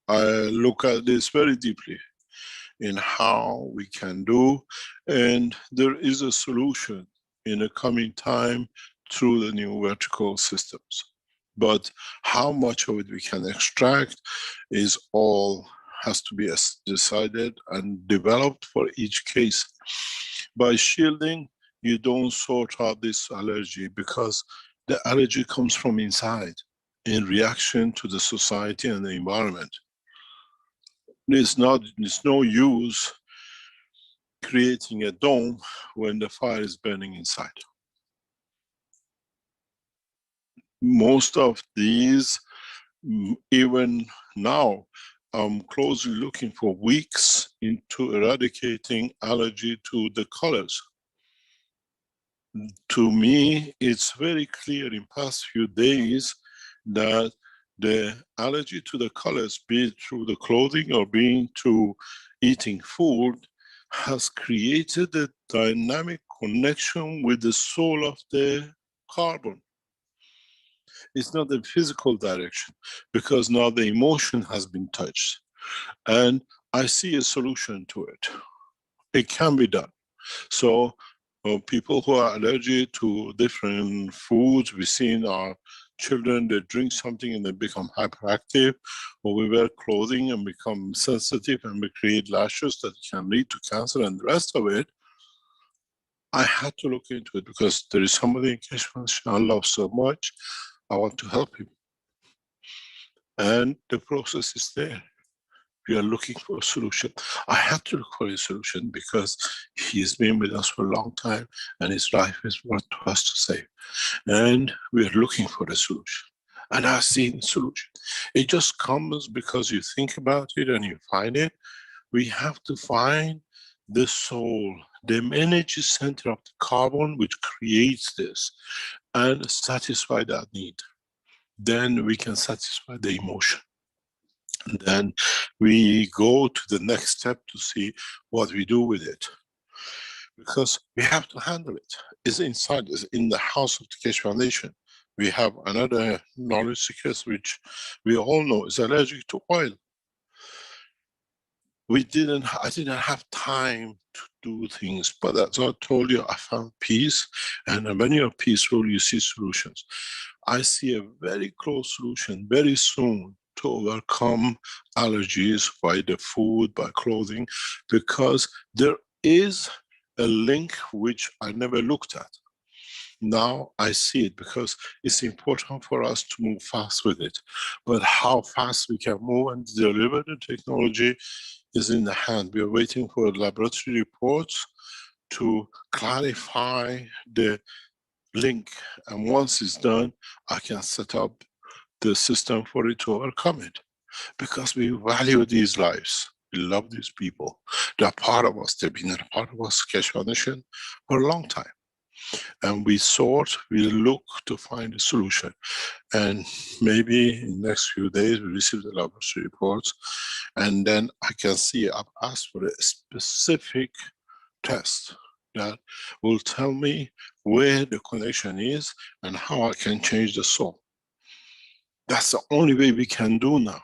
I look at this very deeply in how we can do, and there is a solution in the coming time through the new vertical systems. But how much of it we can extract is all has to be decided and developed for each case. By shielding, you don't sort out this allergy, because the allergy comes from inside in reaction to the society and the environment. There's no use creating a dome when the fire is burning inside. Most of these, even now, I'm closely looking for weeks into eradicating allergy to the colors. To me, it's very clear in past few days that the allergy to the colors, be it through the clothing or being to eating food, has created a dynamic connection with the soul of the carbon. It's not a physical direction, because now the emotion has been touched. And I see a solution to it. It can be done. So people who are allergic to different foods, we see in our children, they drink something and they become hyperactive, or we wear clothing and become sensitive and we create lashes that can lead to cancer and the rest of it. I had to look into it because there is somebody in Keshe I love so much. I want to help him. And the process is there. We are looking for a solution. I had to look for a solution because he's been with us for a long time and his life is worth to us to save. And we are looking for a solution. And I've seen the solution. It just comes because you think about it and you find it. We have to find the soul, the energy center of the carbon which creates this, and satisfy that need. Then we can satisfy the emotion. And then we go to the next step to see what we do with it. Because we have to handle it. It's inside, it's in the house of the Keshe Foundation. We have another knowledge seekers which we all know is allergic to oil. I didn't have time to do things, but as I told you, I found peace, and when you're peaceful, you see solutions. I see a very close solution very soon to overcome allergies by the food, by clothing, because there is a link which I never looked at. Now I see it because it's important for us to move fast with it. But how fast we can move and deliver the technology is in the hand. We are waiting for laboratory reports to clarify the link. And once it's done, I can set up the system for it to overcome it. Because we value these lives. We love these people. They're part of us. They've been a part of us, Keshe Foundation, for a long time. And we look to find a solution. And maybe in the next few days, we receive the laboratory reports. And then I can see, I've asked for a specific test that will tell me where the connection is and how I can change the soul. That's the only way we can do now.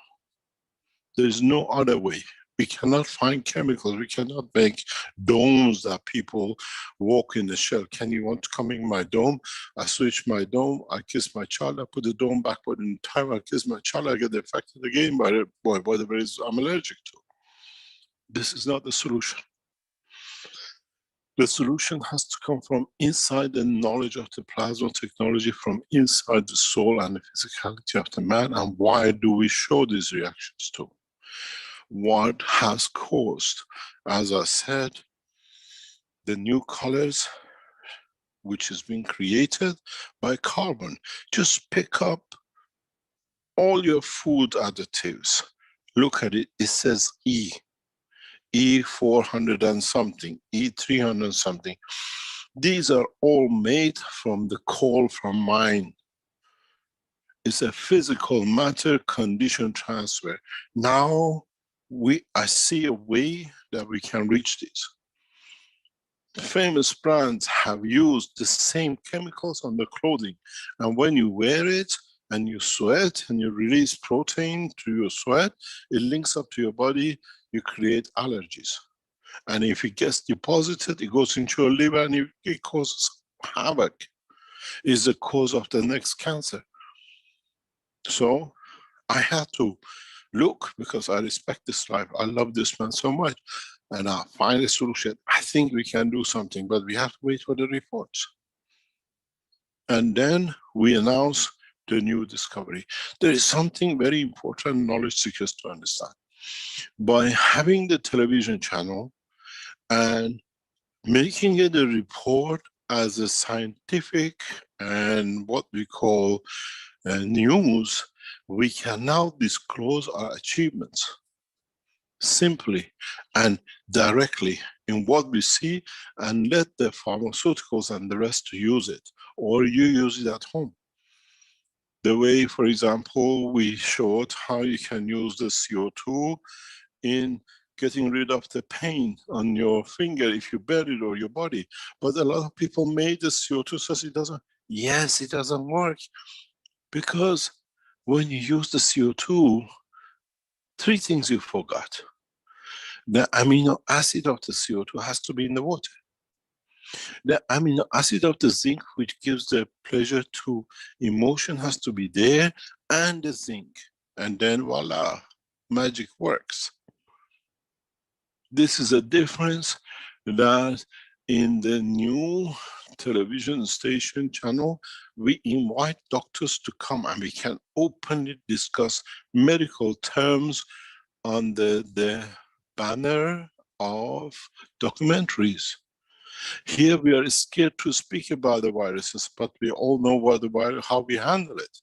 There is no other way. We cannot find chemicals. We cannot make domes that people walk in the shell. Can you want to come in my dome? I switch my dome. I kiss my child. I put the dome back. But in time I kiss my child, I get affected again by whatever it is I'm allergic to. This is not the solution. The solution has to come from inside the knowledge of the plasma technology, from inside the soul and the physicality of the man. And why do we show these reactions to? What has caused, as I said, the new colors which is being created by carbon? Just pick up all your food additives. Look at it, it says E400 and something, E300 something. These are all made from the coal from mine. It's a physical matter condition transfer. Now I see a way that we can reach this. Famous brands have used the same chemicals on the clothing, and when you wear it and you sweat and you release protein to your sweat, it links up to your body, you create allergies. And if it gets deposited, it goes into your liver and it causes havoc. It's the cause of the next cancer. So I had to look, because I respect this life, I love this man so much, and I find a solution. I think we can do something, but we have to wait for the reports. And then we announce the new discovery. There is something very important knowledge seekers to understand. By having the television channel and making it a report as a scientific and what we call news, we can now disclose our achievements simply and directly in what we see, and let the pharmaceuticals and the rest to use it, or you use it at home. The way, for example, we showed how you can use the CO2 in getting rid of the pain on your finger if you burn it, or your body. But a lot of people made the CO2 says it doesn't. Yes, it doesn't work. Because when you use the CO2, three things you forgot. The amino acid of the CO2 has to be in the water. The amino acid of the zinc, which gives the pleasure to emotion, has to be there, and the zinc. And then voila, magic works. This is a difference that in the new television station channel, we invite doctors to come and we can openly discuss medical terms on the banner of documentaries. Here we are scared to speak about the viruses, but we all know what the virus, how we handle it.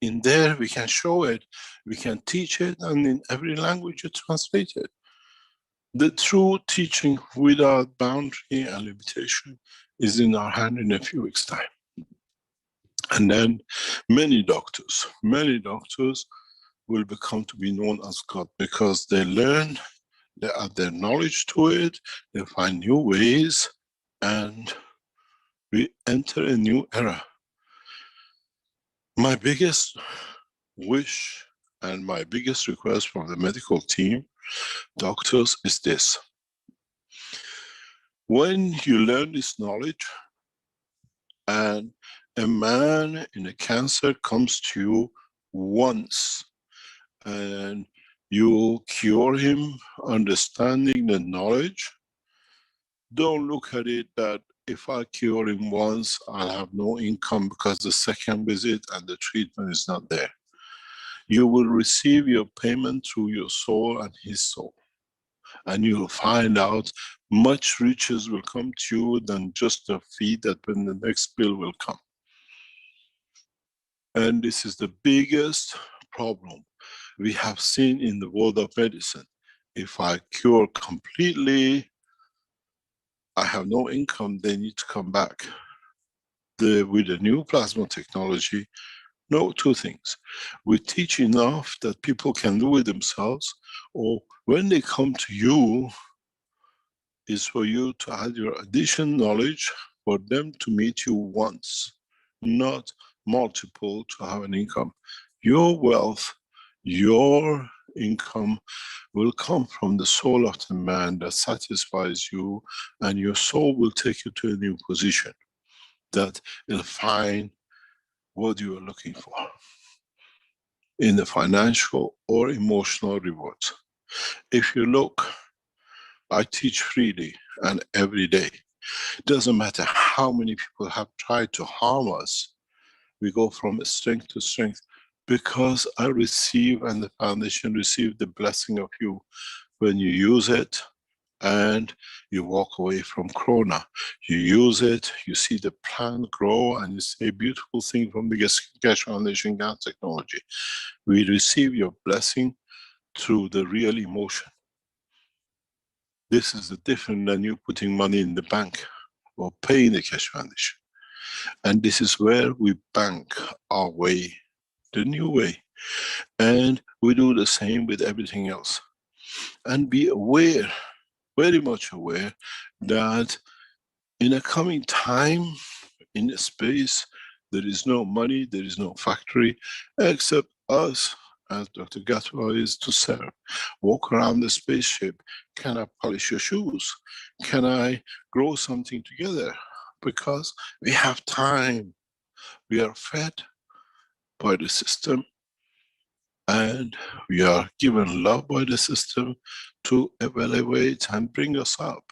In there we can show it, we can teach it, and in every language you translate it. The true teaching without boundary and limitation is in our hand in a few weeks' time. And then many doctors will become to be known as God, because they learn, they add their knowledge to it, they find new ways, and we enter a new era. My biggest wish and my biggest request from the medical team, doctors, is this. When you learn this knowledge and a man in a cancer comes to you once and you cure him understanding the knowledge, don't look at it that if I cure him once, I'll have no income because the second visit and the treatment is not there. You will receive your payment through your soul and his soul. And you will find out much riches will come to you than just a fee that when the next bill will come. And this is the biggest problem we have seen in the world of medicine. If I cure completely, I have no income, they need to come back. With the new plasma technology, no, two things. We teach enough that people can do it themselves, or when they come to you, is for you to add your additional knowledge for them to meet you once, not multiple to have an income. Your wealth, your income will come from the soul of the man that satisfies you, and your soul will take you to a new position that will find what you are looking for in the financial or emotional rewards. If you look I teach freely and every day. Doesn't matter how many people have tried to harm us. We go from strength to strength because I receive and the foundation receive the blessing of you when you use it and you walk away from Corona. You use it, you see the plant grow and you say beautiful thing from the Keshe Foundation Gas Technology. We receive your blessing through the real emotion. This is different than you putting money in the bank or paying the Keshe Foundation. And this is where we bank our way, the new way. And we do the same with everything else. And be aware, very much aware, that in a coming time, in a space, there is no money, there is no factory, except us, as Dr. Gatwa is to serve. Walk around the spaceship. Can I polish your shoes? Can I grow something together? Because we have time. We are fed by the system and we are given love by the system to evaluate and bring us up.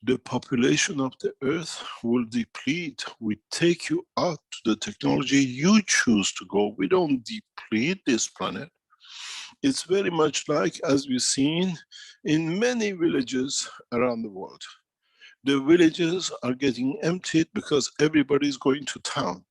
The population of the earth will deplete. We take you out to the technology you choose to go. We don't deplete this planet. It's very much like as we've seen in many villages around the world. The villages are getting emptied because everybody's going to town.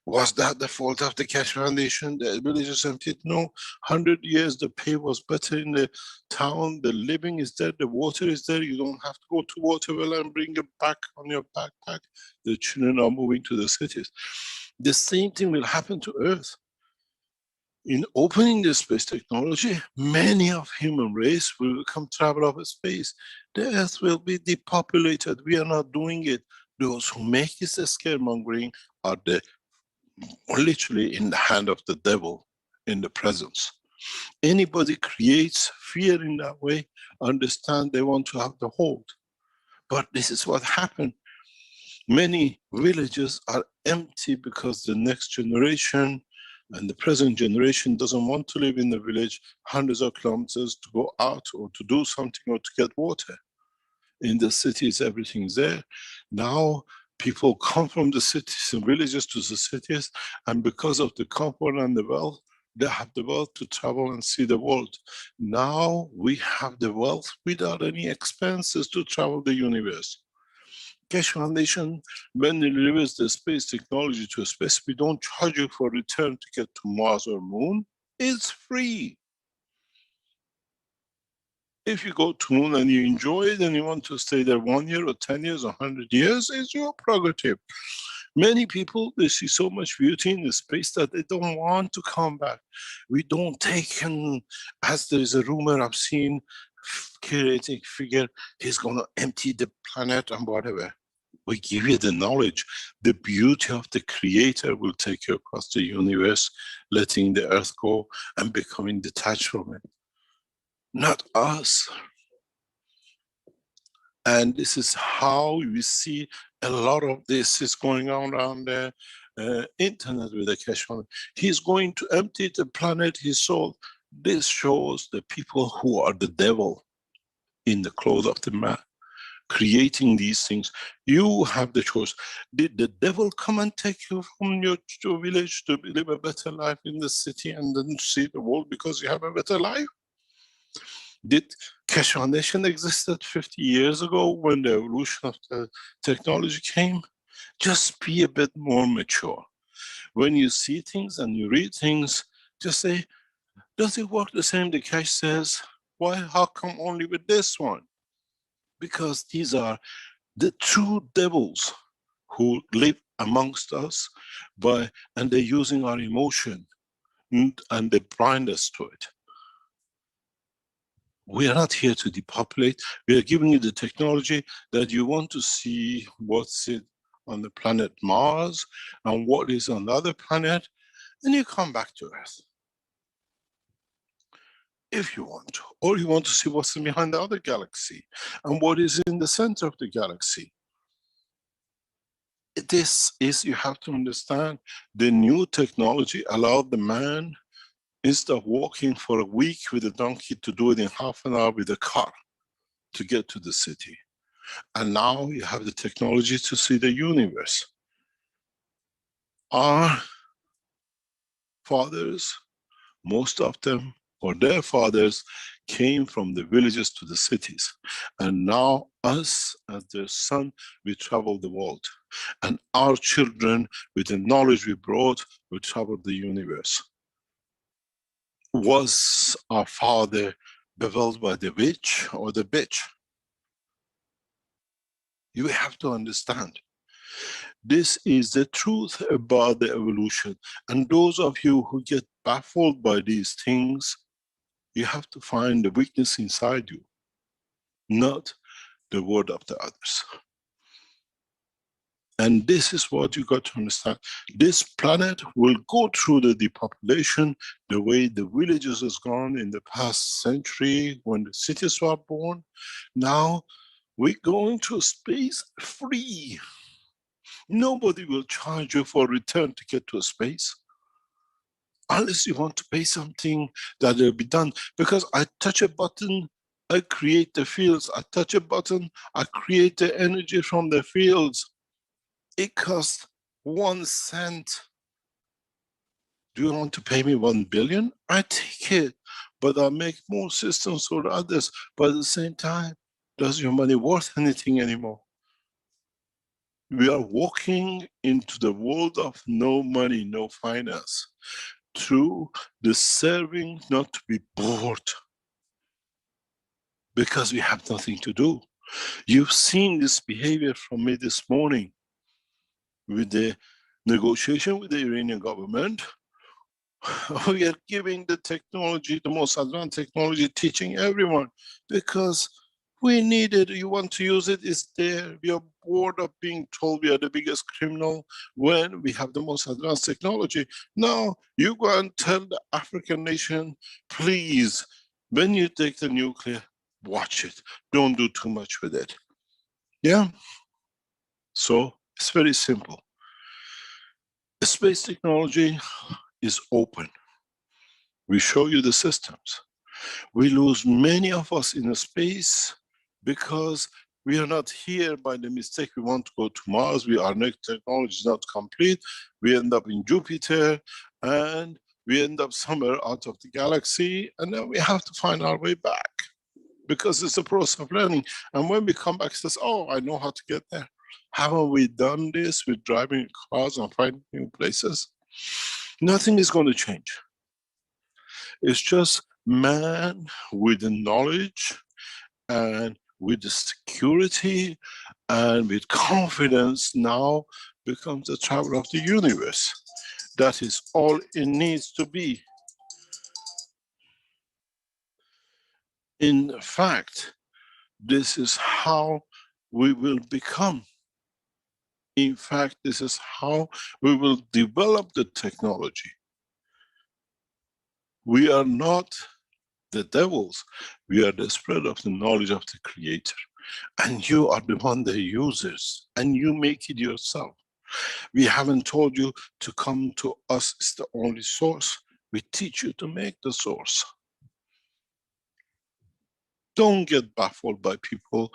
Was that the fault of the Keshe Foundation? The villages emptied? No. 100 years the pay was better in the town. The living is there. The water is there. You don't have to go to water well and bring it back on your backpack. The children are moving to the cities. The same thing will happen to Earth. In opening the space technology, many of human race will become travel of space. The Earth will be depopulated. We are not doing it. Those who make this scaremongering are literally in the hand of the devil in the presence. Anybody creates fear in that way, understand they want to have the hold. But this is what happened. Many villages are empty because the next generation and the present generation doesn't want to live in the village hundreds of kilometers to go out or to do something or to get water. In the cities, everything's there. Now, people come from the cities and villages to the cities, and because of the comfort and the wealth, they have the wealth to travel and see the world. Now, we have the wealth without any expenses to travel the universe. Keshe Foundation, when it delivers the space technology to space, we don't charge you for return ticket to Mars or Moon. It's free. If you go to Moon and you enjoy it and you want to stay there 1 year or 10 years or 100 years, it's your prerogative. Many people, they see so much beauty in the space that they don't want to come back. We don't take him, as there is a rumor I've seen, creating figure, he's going to empty the planet and whatever. We give you the knowledge. The beauty of the Creator will take you across the universe, letting the earth go and becoming detached from it. Not us. And this is how we see a lot of this is going on around the internet with the Keshe Foundation. He's going to empty the planet, his soul. This shows the people who are the devil in the clothes of the man, creating these things. You have the choice. Did the devil come and take you from your village to live a better life in the city and then see the world because you have a better life? Did Keshe Foundation existed 50 years ago when the evolution of the technology came? Just be a bit more mature. When you see things and you read things, just say, does it work the same? The Keshe says, why, how come only with this one? Because these are the true devils who live amongst us and they're using our emotion and they blind us to it. We are not here to depopulate. We are giving you the technology that you want to see what's on the planet Mars and what is on the other planet, and you come back to Earth. If you want to, or you want to see what's behind the other galaxy and what is in the center of the galaxy. This is, you have to understand, the new technology allowed the man, instead of walking for a week with a donkey, to do it in half an hour with a car. to get to the city. And now you have the technology to see the universe. Our fathers, most of them, or their fathers, came from the villages to the cities. And now us, as their son, we travel the world. And our children, with the knowledge we brought, will travel the universe. Was our father beveled by the witch or the bitch? You have to understand. This is the truth about the evolution. And those of you who get baffled by these things, you have to find the weakness inside you, not the word of the others. And this is what you got to understand. This planet will go through the depopulation the way the villages has gone in the past century when the cities were born. Now we're going to space free. Nobody will charge you for return ticket to space. Unless you want to pay something that will be done. Because I touch a button, I create the fields. I touch a button, I create the energy from the fields. It costs 1 cent. Do you want to pay me 1 billion? I take it, but I make more systems for others. But at the same time, does your money worth anything anymore? We are walking into the world of no money, no finance, through the serving, not to be bored, because we have nothing to do. You've seen this behavior from me this morning with the negotiation with the Iranian government. We are giving the technology, the most advanced technology, teaching everyone, because we need it. You want to use it, it's there. We are bored of being told we are the biggest criminal when we have the most advanced technology. Now, you go and tell the African nation, please, when you take the nuclear, watch it. Don't do too much with it. Yeah? So, it's very simple. The space technology is open. We show you the systems. We lose many of us in space because we are not here by the mistake. We want to go to Mars. Our next technology is not complete. We end up in Jupiter and we end up somewhere out of the galaxy, and then we have to find our way back because it's a process of learning. And when we come back, it says, oh, I know how to get there. Haven't we done this with driving cars and finding new places? Nothing is going to change. It's just man with the knowledge and with the security and with confidence now becomes the traveler of the universe. That is all it needs to be. In fact, this is how we will become. In fact, this is how we will develop the technology. We are not the devils. We are the spread of the knowledge of the Creator. And you are the one, the users, and you make it yourself. We haven't told you to come to us as the only source. We teach you to make the source. Don't get baffled by people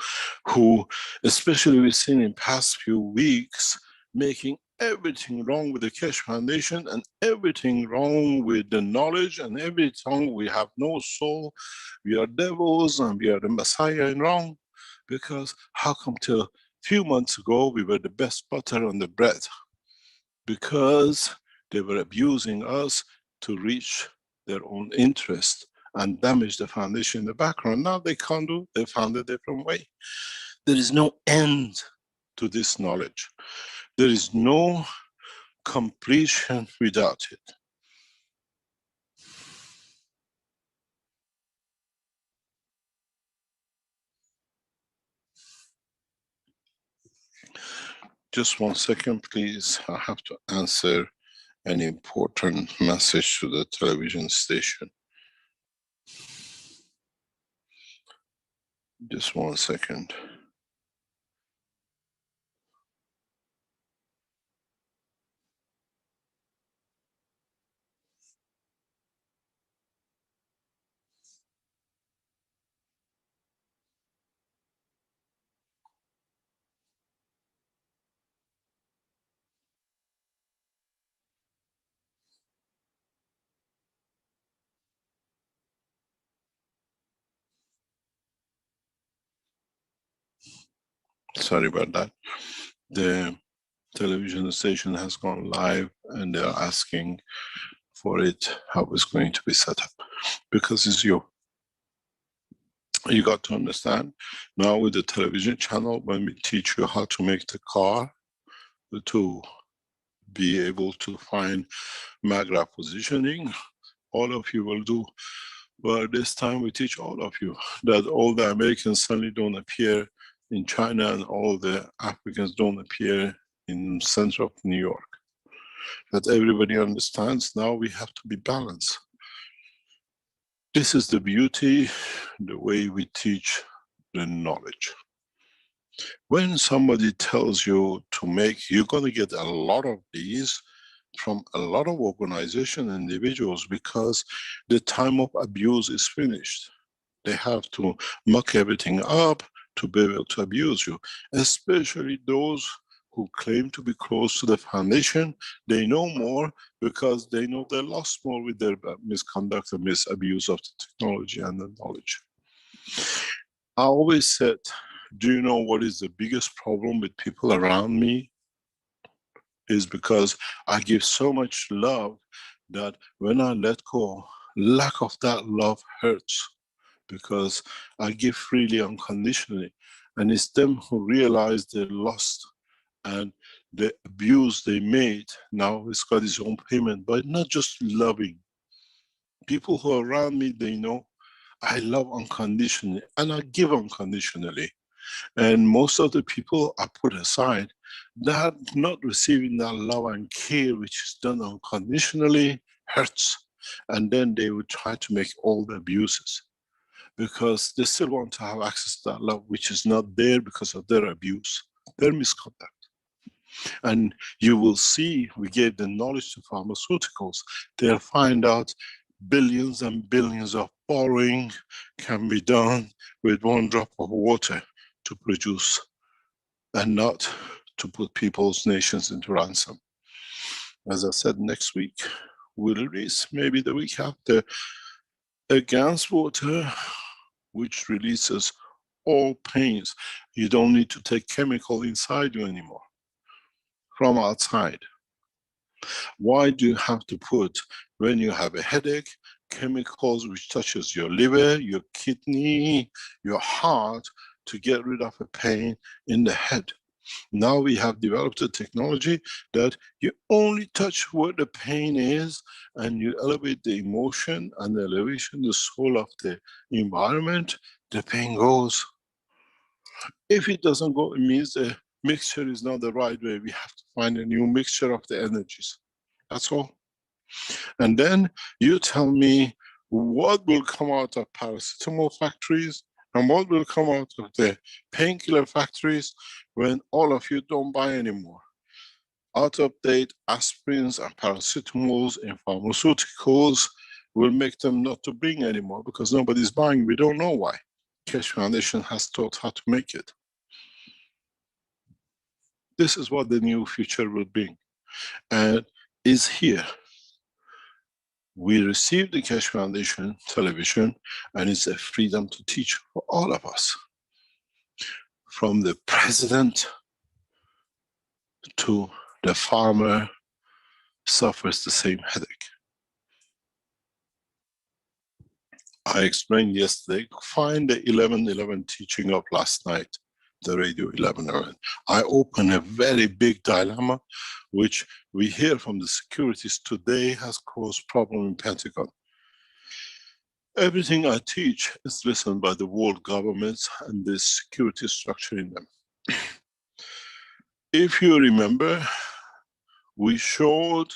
who, especially we've seen in past few weeks, making everything wrong with the Keshe Foundation and everything wrong with the knowledge and everything. We have no soul, we are devils and we are the Messiah and wrong. Because how come till a few months ago we were the best butter on the bread? Because they were abusing us to reach their own interest and damage the foundation in the background. Now they can't do, they found a different way. There is no end to this knowledge. There is no completion without it. Just 1 second, please. I have to answer an important message to the television station. Just 1 second. Sorry about that. The television station has gone live and they're asking for it, how it's going to be set up, because it's you. You got to understand, now with the television channel, when we teach you how to make the car, to be able to find maglev positioning, all of you will do. But this time we teach all of you that all the Americans suddenly don't appear in China and all the Africans don't appear in center of New York. That everybody understands now we have to be balanced. This is the beauty, the way we teach the knowledge. When somebody tells you to make, you're going to get a lot of these from a lot of organizations and individuals, because the time of abuse is finished. They have to muck everything up to be able to abuse you, especially those who claim to be close to the foundation. They know more because they know they lost more with their misconduct and misabuse of the technology and the knowledge. I always said, do you know what is the biggest problem with people around me? Is because I give so much love that when I let go, lack of that love hurts, because I give freely, unconditionally. And it's them who realize they lost and the abuse they made, now it's got its own payment, but not just loving. People who are around me, they know I love unconditionally and I give unconditionally. And most of the people I put aside, that not receiving that love and care which is done unconditionally hurts. And then they would try to make all the abuses, because they still want to have access to that love which is not there because of their abuse, their misconduct. And you will see, we gave the knowledge to pharmaceuticals. They'll find out billions and billions of borrowing can be done with one drop of water to produce, and not to put people's nations into ransom. As I said, next week we'll release, maybe the week after, a gas water which releases all pains. You don't need to take chemical inside you anymore, from outside. Why do you have to put, when you have a headache, chemicals which touches your liver, your kidney, your heart, to get rid of a pain in the head? Now we have developed a technology that you only touch where the pain is, and you elevate the emotion and the elevation, the soul of the environment, the pain goes. If it doesn't go, it means the mixture is not the right way. We have to find a new mixture of the energies. That's all. And then you tell me what will come out of paracetamol factories and what will come out of the painkiller factories when all of you don't buy anymore. Out of date aspirins and paracetamols and pharmaceuticals will make them not to bring anymore, because nobody's buying. We don't know why. Keshe Foundation has taught how to make it. This is what the new future will bring, and is here. We received the Keshe Foundation television, and it's a freedom to teach for all of us. From the president to the farmer suffers the same headache. I explained yesterday, find the 11:11 teaching of last night, the radio 11:11. I open a very big dilemma, which we hear from the securities today has caused problem in Pentagon. Everything I teach is listened by the world governments and the security structure in them. If you remember, we showed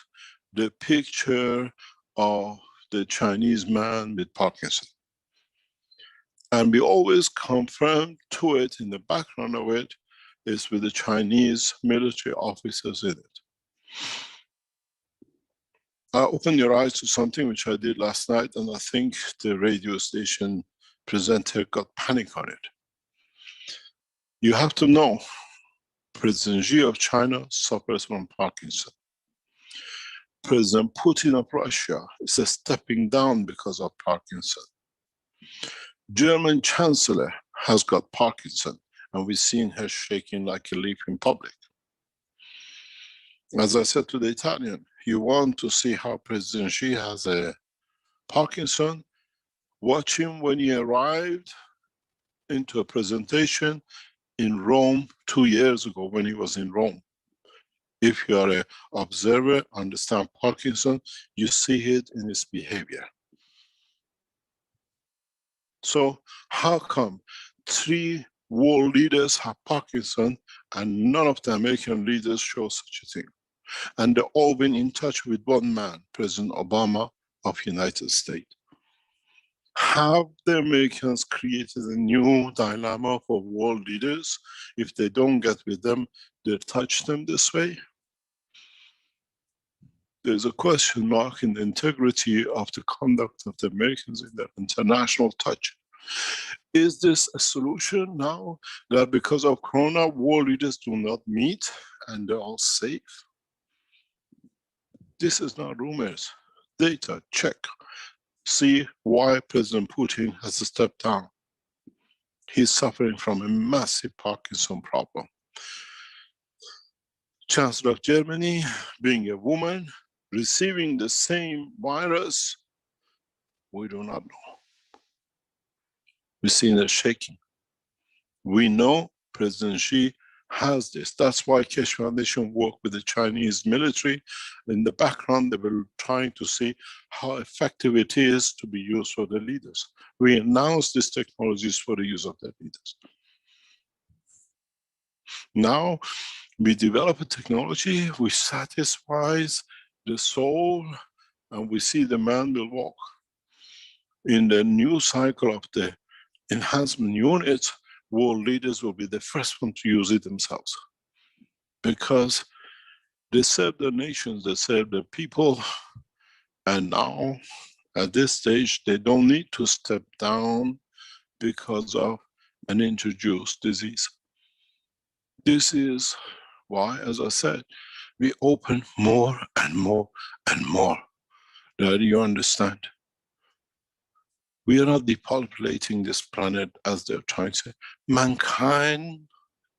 the picture of the Chinese man with Parkinson. And we always confirm to it, in the background of it, is with the Chinese military officers in it. I opened your eyes to something which I did last night, and I think the radio station presenter got panic on it. You have to know, President Xi of China suffers from Parkinson. President Putin of Russia is stepping down because of Parkinson. German Chancellor has got Parkinson, and we've seen her shaking like a leaf in public. As I said to the Italian, you want to see how President Xi has a Parkinson? Watch him when he arrived into a presentation in Rome 2 years ago when he was in Rome. If you are an observer, understand Parkinson, you see it in his behavior. So how come 3 world leaders have Parkinson and none of the American leaders show such a thing? And they've all been in touch with one man, President Obama of United States. Have the Americans created a new dilemma for world leaders? If they don't get with them, they touch them this way? There's a question mark in the integrity of the conduct of the Americans in their international touch. Is this a solution now that because of Corona, world leaders do not meet and they're all safe? This is not rumors. Data, check. See why President Putin has stepped down. He's suffering from a massive Parkinson problem. Chancellor of Germany, being a woman, receiving the same virus, we do not know. We've seen her shaking. We know President Xi has this. That's why Keshe Foundation worked with the Chinese military. In the background, they were trying to see how effective it is to be used for the leaders. We announced these technologies for the use of the leaders. Now, we develop a technology which satisfies the soul, and we see the man will walk. In the new cycle of the enhancement units, world leaders will be the first one to use it themselves. Because they serve their nations, they serve their people, and now, at this stage, they don't need to step down because of an introduced disease. This is why, as I said, we open more and more and more. That you understand. We are not depopulating this planet as they're trying to say. Mankind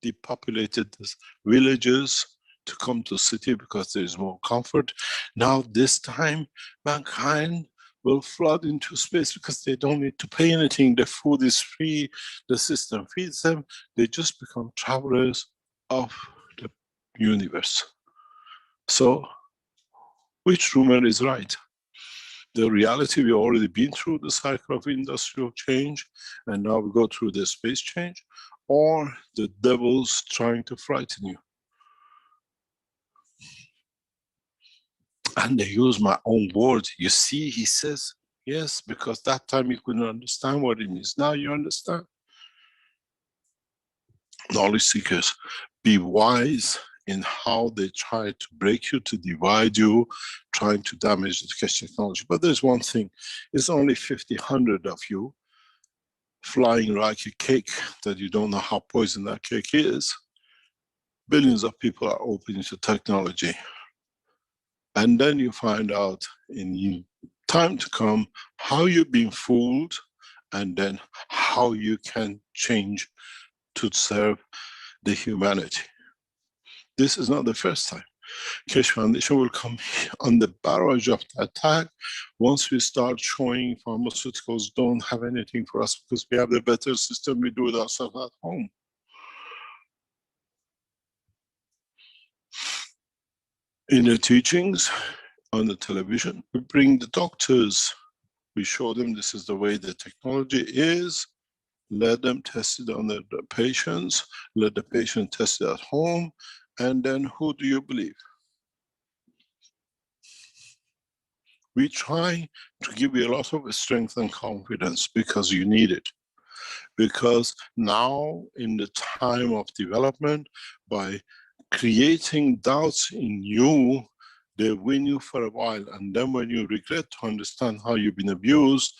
depopulated these villages to come to city because there is more comfort. Now this time, mankind will flood into space because they don't need to pay anything. The food is free, the system feeds them. They just become travelers of the universe. So, which rumor is right? The reality, we've already been through the cycle of industrial change, and now we go through the space change, or the devil's trying to frighten you. And they use my own words. You see, he says, yes, because that time you couldn't understand what it means. Now you understand. Knowledge seekers, be wise in how they try to break you, to divide you, trying to damage the Keshe technology. But there's one thing, it's only 50, 100 of you flying like a cake that you don't know how poison that cake is. Billions of people are open to technology. And then you find out in time to come how you've been fooled, and then how you can change to serve the humanity. This is not the first time. Keshe Foundation will come on the barrage of the attack once we start showing pharmaceuticals don't have anything for us because we have the better system, we do it ourselves at home. In the teachings on the television, we bring the doctors. We show them this is the way the technology is. Let them test it on the patients. Let the patient test it at home. And then who do you believe? We try to give you a lot of strength and confidence because you need it. Because now in the time of development, by creating doubts in you, they win you for a while. And then when you regret to understand how you've been abused,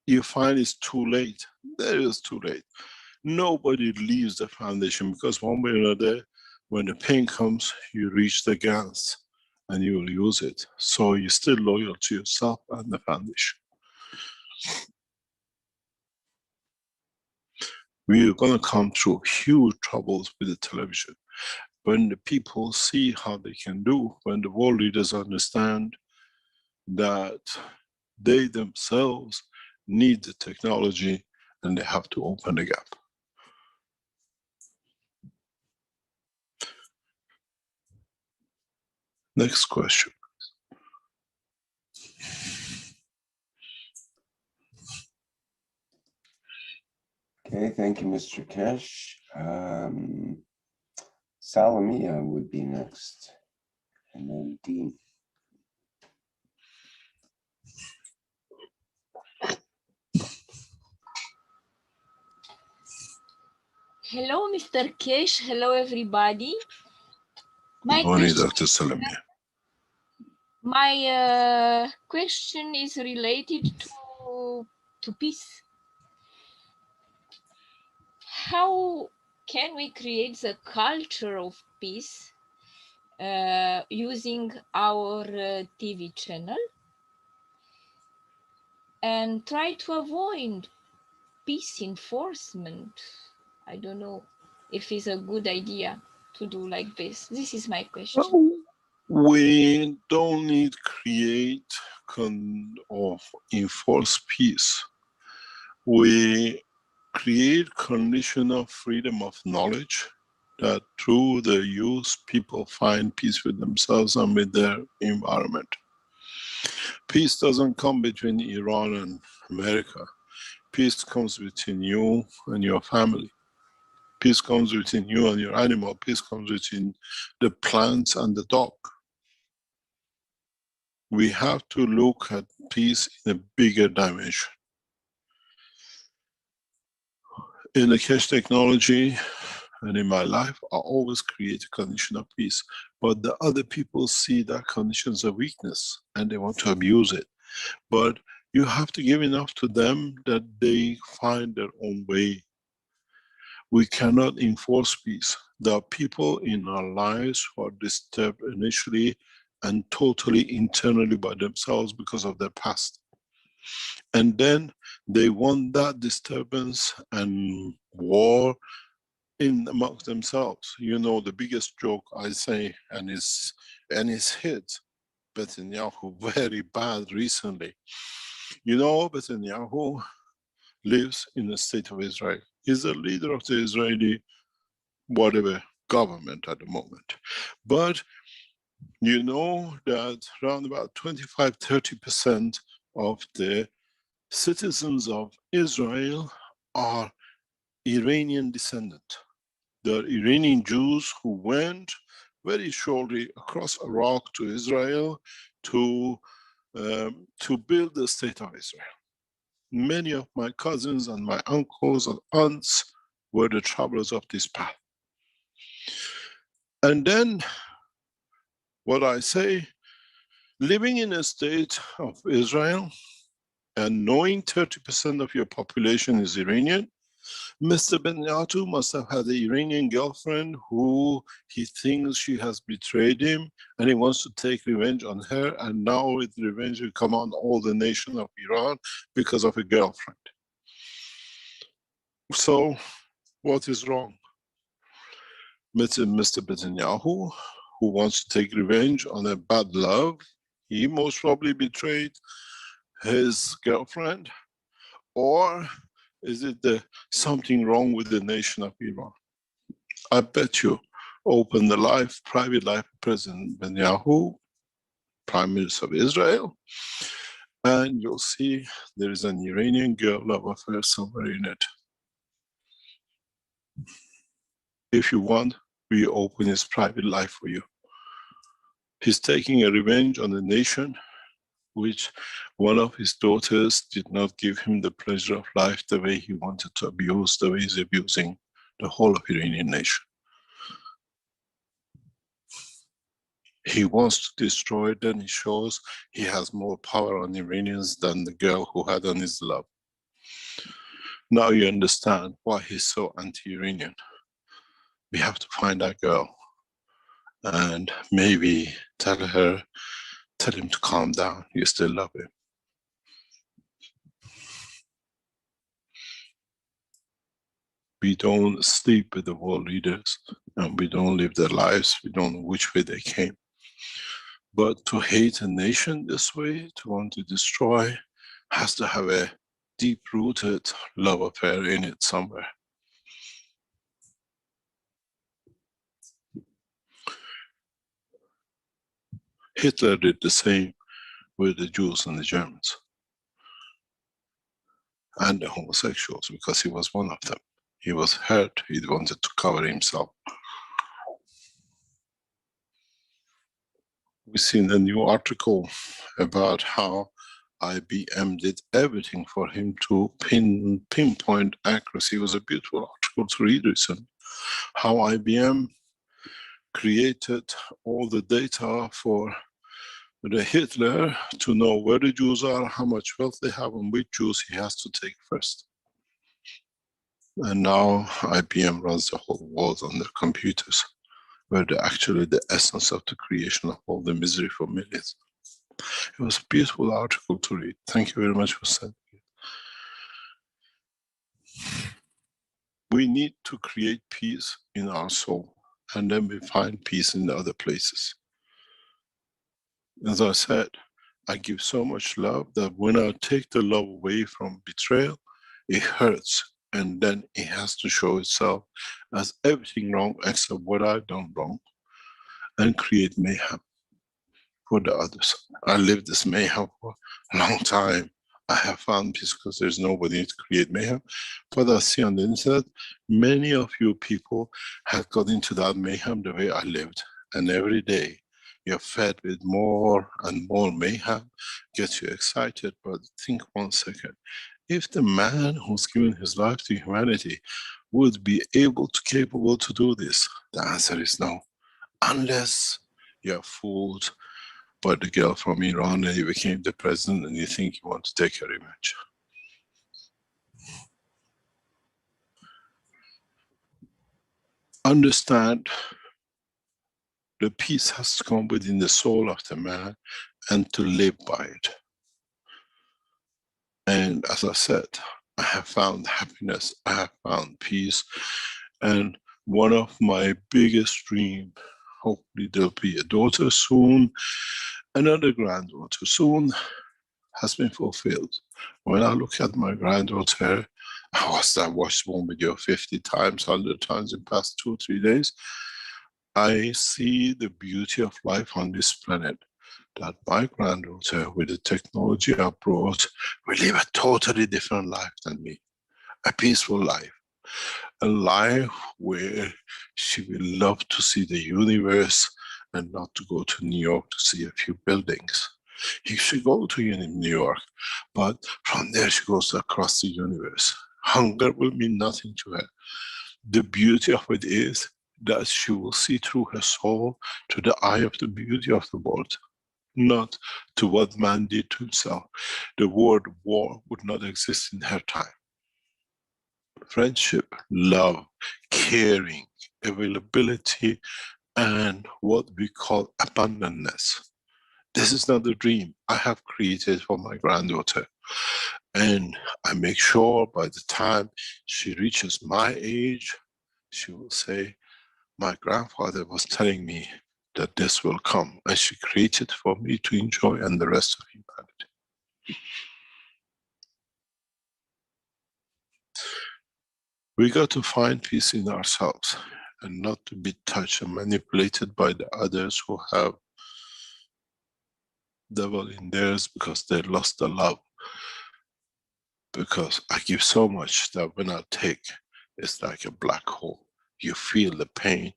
you find it's too late. There is too late. Nobody leaves the foundation because one way or another, when the pain comes, you reach the gas and you will use it. So you're still loyal to yourself and the foundation. we're going to come through huge troubles with the television. When the people see how they can do, when the world leaders understand that they themselves need the technology and they have to open the gap. Next question. Okay, thank you, Mr. Keshe. Salamia would be next, and then Dean. Hello, Mr. Keshe. Hello, everybody. Good morning, Dr. Salamia. My question is related to peace. How can we create the culture of peace using our TV channel and try to avoid peace enforcement? I don't know if it's a good idea to do like this. This is my question. We don't need create or enforce peace. We create conditional freedom of knowledge that through the use, people find peace with themselves and with their environment. Peace doesn't come between Iran and America. Peace comes between you and your family. Peace comes between you and your animal. Peace comes between the plants and the dog. We have to look at peace in a bigger dimension. In the Keshe technology and in my life, I always create a condition of peace. But the other people see that condition as a weakness and they want to abuse it. But you have to give enough to them that they find their own way. We cannot enforce peace. There are people in our lives who are disturbed initially and totally internally by themselves because of their past. And then they want that disturbance and war in amongst themselves. You know, the biggest joke I say, and it's hit Netanyahu very bad recently. You know, Netanyahu lives in the state of Israel. He's the leader of the Israeli whatever government at the moment. But you know that around about 25–30% of the citizens of Israel are Iranian descendant. They are Iranian Jews who went very shortly across Iraq to Israel to build the state of Israel. Many of my cousins and my uncles and aunts were the travelers of this path. And then, what I say, living in a state of Israel and knowing 30% of your population is Iranian, Mr. Netanyahu must have had an Iranian girlfriend who he thinks she has betrayed him and he wants to take revenge on her, and now with revenge will come on all the nation of Iran because of a girlfriend. So, what is wrong? Mr. Netanyahu, who wants to take revenge on a bad love, he most probably betrayed his girlfriend, or is it something wrong with the nation of Iran? I bet you open the private life of President Netanyahu, Prime Minister of Israel, and you'll see there is an Iranian girl love affair somewhere in it. If you want, we open his private life for you. He's taking a revenge on the nation which one of his daughters did not give him the pleasure of life the way he wanted to abuse, the way he's abusing the whole of Iranian nation. He wants to destroy, then he shows he has more power on Iranians than the girl who had on his love. Now you understand why he's so anti-Iranian. We have to find that girl and maybe tell him to calm down, you still love him. We don't sleep with the world leaders, and we don't live their lives. We don't know which way they came. But to hate a nation this way, to want to destroy, has to have a deep-rooted love affair in it somewhere. Hitler did the same with the Jews and the Germans, and the homosexuals, because he was one of them. He was hurt, he wanted to cover himself. We've seen a new article about how IBM did everything for him to pinpoint accuracy. It was a beautiful article to read recently. How IBM created all the data for the Hitler to know where the Jews are, how much wealth they have, and which Jews he has to take first. And now IBM runs the whole world on their computers, where they're actually the essence of the creation of all the misery for millions. It was a beautiful article to read. Thank you very much for sending it. We need to create peace in our soul, and then we find peace in the other places. As I said, I give so much love that when I take the love away from betrayal, it hurts, and then it has to show itself as everything wrong except what I've done wrong, and create mayhem for the others. I lived this mayhem for a long time. I have found peace because there's nobody to create mayhem. But I see on the internet, many of you people have got into that mayhem the way I lived. And every day you're fed with more and more mayhem, gets you excited. But think 1 second. If the man who's given his life to humanity would be capable to do this, the answer is no. Unless you're fooled by the girl from Iran and you became the president and you think you want to take her image. Understand the peace has to come within the soul of the man and to live by it. And as I said, I have found happiness, I have found peace, and one of my biggest dreams, hopefully there'll be a daughter soon, another granddaughter soon, has been fulfilled. When I look at my granddaughter, I watched one video 50 times, 100 times in the past 2-3 days. I see the beauty of life on this planet. That my granddaughter, with the technology I brought, will live a totally different life than me. A peaceful life. A life where she will love to see the universe and not to go to New York to see a few buildings. She go to New York, but from there she goes across the universe. Hunger will mean nothing to her. The beauty of it is that she will see through her soul to the eye of the beauty of the world, not to what man did to himself. The word war would not exist in her time. Friendship, love, caring, availability, and what we call abundantness. This is not a dream I have created for my granddaughter. And I make sure by the time she reaches my age, she will say, my grandfather was telling me that this will come, and she created for me to enjoy and the rest of humanity. We got to find peace in ourselves and not to be touched and manipulated by the others who have devil in theirs because they lost the love. Because I give so much that when I take, it's like a black hole. You feel the pain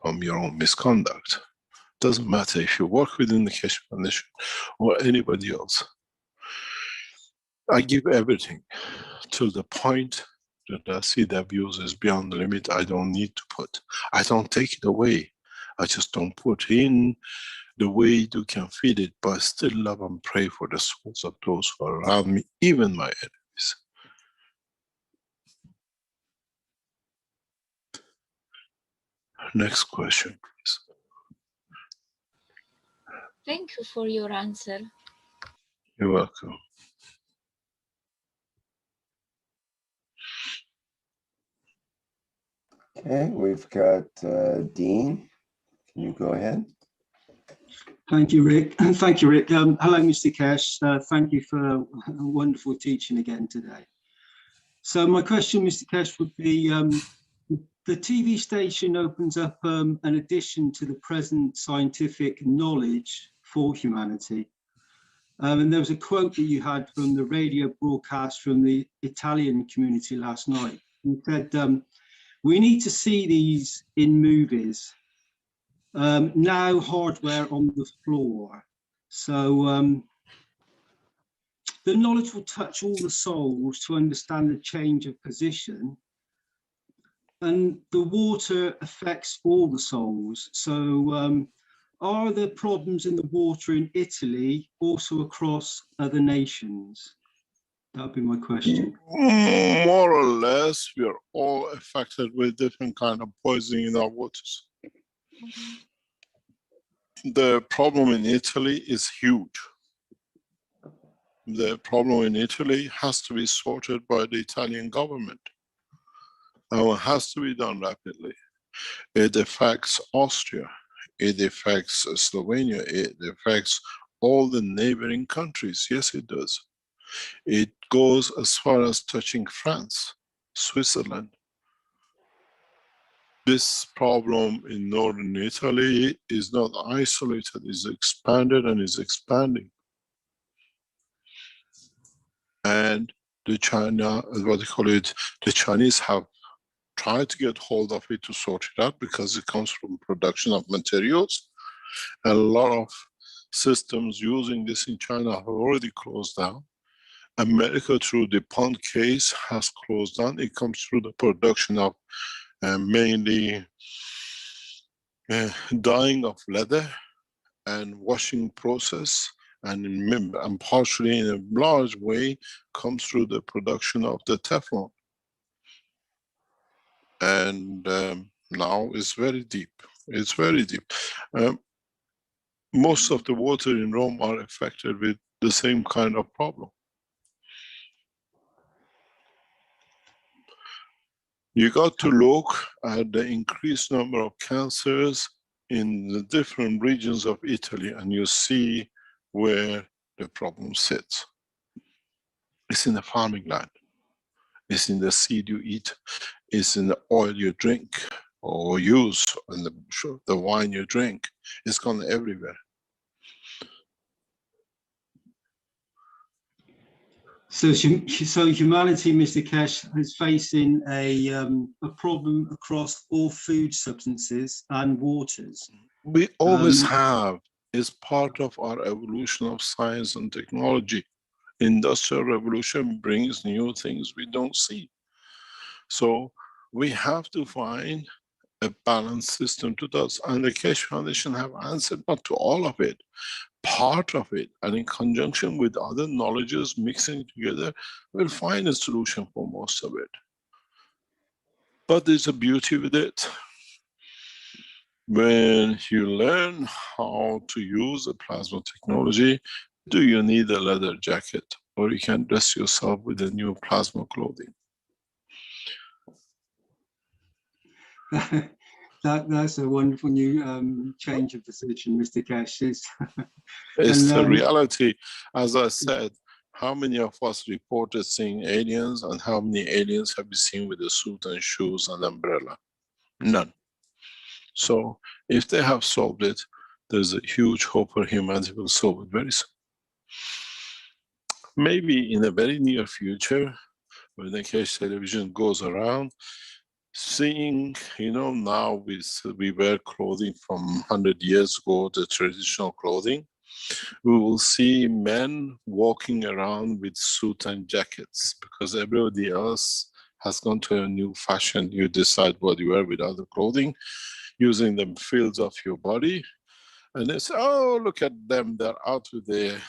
from your own misconduct. Doesn't matter if you work within the Keshe Foundation or anybody else. I give everything till the point that I see the abuse is beyond the limit. I don't need to put. I don't take it away. I just don't put in the way you can feel it, but I still love and pray for the souls of those who are around me, even my enemies. Next question, please. Thank you for your answer. You're welcome. Okay, we've got Dean. Can you go ahead? Thank you, Rick. Thank you, Rick. Hello, Mr. Keshe. Thank you for wonderful teaching again today. So my question, Mr. Keshe, would be, the TV station opens up an addition to the present scientific knowledge for humanity. And there was a quote that you had from the radio broadcast from the Italian community last night. You said, we need to see these in movies. Now hardware on the floor. So the knowledge will touch all the souls to understand the change of position. And the water affects all the souls. So are the problems in the water in Italy also across other nations? That would be my question. More or less, we are all affected with different kind of poisoning in our waters. The problem in Italy is huge. The problem in Italy has to be sorted by the Italian government. And it has to be done rapidly. It affects Austria. It affects Slovenia. It affects all the neighboring countries. Yes, it does. It goes as far as touching France, Switzerland. This problem in northern Italy is not isolated, it's expanded and is expanding. And the China, what they call it, the Chinese have tried to get hold of it to sort it out because it comes from production of materials. And a lot of systems using this in China have already closed down. America, through the Pond case, has closed down. It comes through the production of mainly dyeing of leather and washing process, and partially in a large way comes through the production of the Teflon. And now it's very deep. It's very deep. Most of the water in Rome are affected with the same kind of problem. You got to look at the increased number of cancers in the different regions of Italy, and you see where the problem sits. It's in the farming land. It's in the seed you eat. It's in the oil you drink or use, and the wine you drink. It's gone everywhere. So humanity, Mr. Keshe, is facing a problem across all food substances and waters. We always have. It's part of our evolution of science and technology. Industrial revolution brings new things we don't see. So we have to find a balanced system to this. And the Keshe Foundation have answered not to all of it, part of it, and in conjunction with other knowledges mixing together, we'll find a solution for most of it. But there's a beauty with it. When you learn how to use the plasma technology, do you need a leather jacket? Or you can dress yourself with a new plasma clothing. That's a wonderful new change of position, Mr. Keshe. It's the reality. As I said, how many of us reported seeing aliens, and how many aliens have been seen with a suit and shoes and umbrella? None. So if they have solved it, there's a huge hope for humanity will solve it very soon. Maybe in a very near future, when the Keshe television goes around, seeing, now we wear clothing from 100 years ago, the traditional clothing, we will see men walking around with suits and jackets because everybody else has gone to a new fashion. You decide what you wear with other clothing, using the fields of your body. And they say, oh, look at them, they're out with their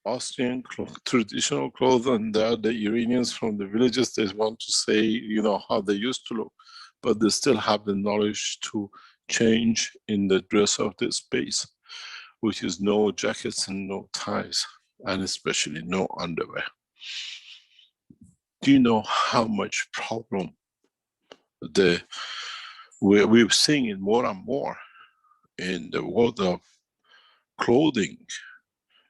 Austrian traditional clothes, and the Iranians from the villages, they want to say, how they used to look, but they still have the knowledge to change in the dress of the space, which is no jackets and no ties, and especially no underwear. Do you know how much problem we're seeing it more and more in the world of clothing.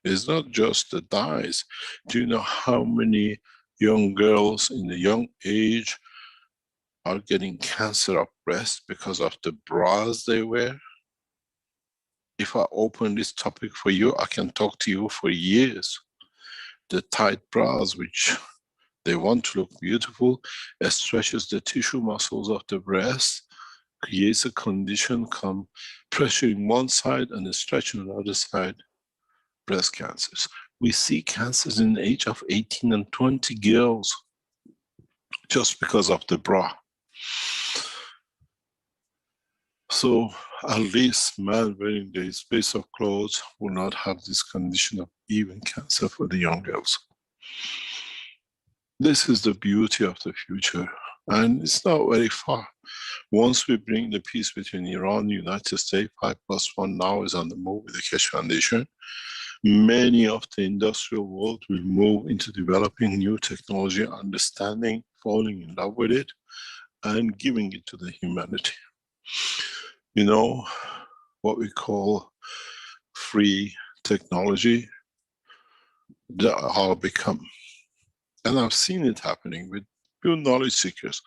It's not just the dyes. Do you know how many young girls in the young age are getting cancer of breast because of the bras they wear? If I open this topic for you, I can talk to you for years. The tight bras, which they want to look beautiful, it stretches the tissue muscles of the breast, creates a condition, come pressuring one side and stretching the other side, breast cancers. We see cancers in the age of 18 and 20 girls just because of the bra. So at least man wearing the space of clothes will not have this condition of even cancer for the young girls. This is the beauty of the future, and it's not very far. Once we bring the peace between Iran and the United States, 5+1 now is on the move with the Keshe Foundation. Many of the industrial world will move into developing new technology, understanding, falling in love with it, and giving it to the humanity. You know, what we call free technology, that are become. And I've seen it happening with few knowledge seekers.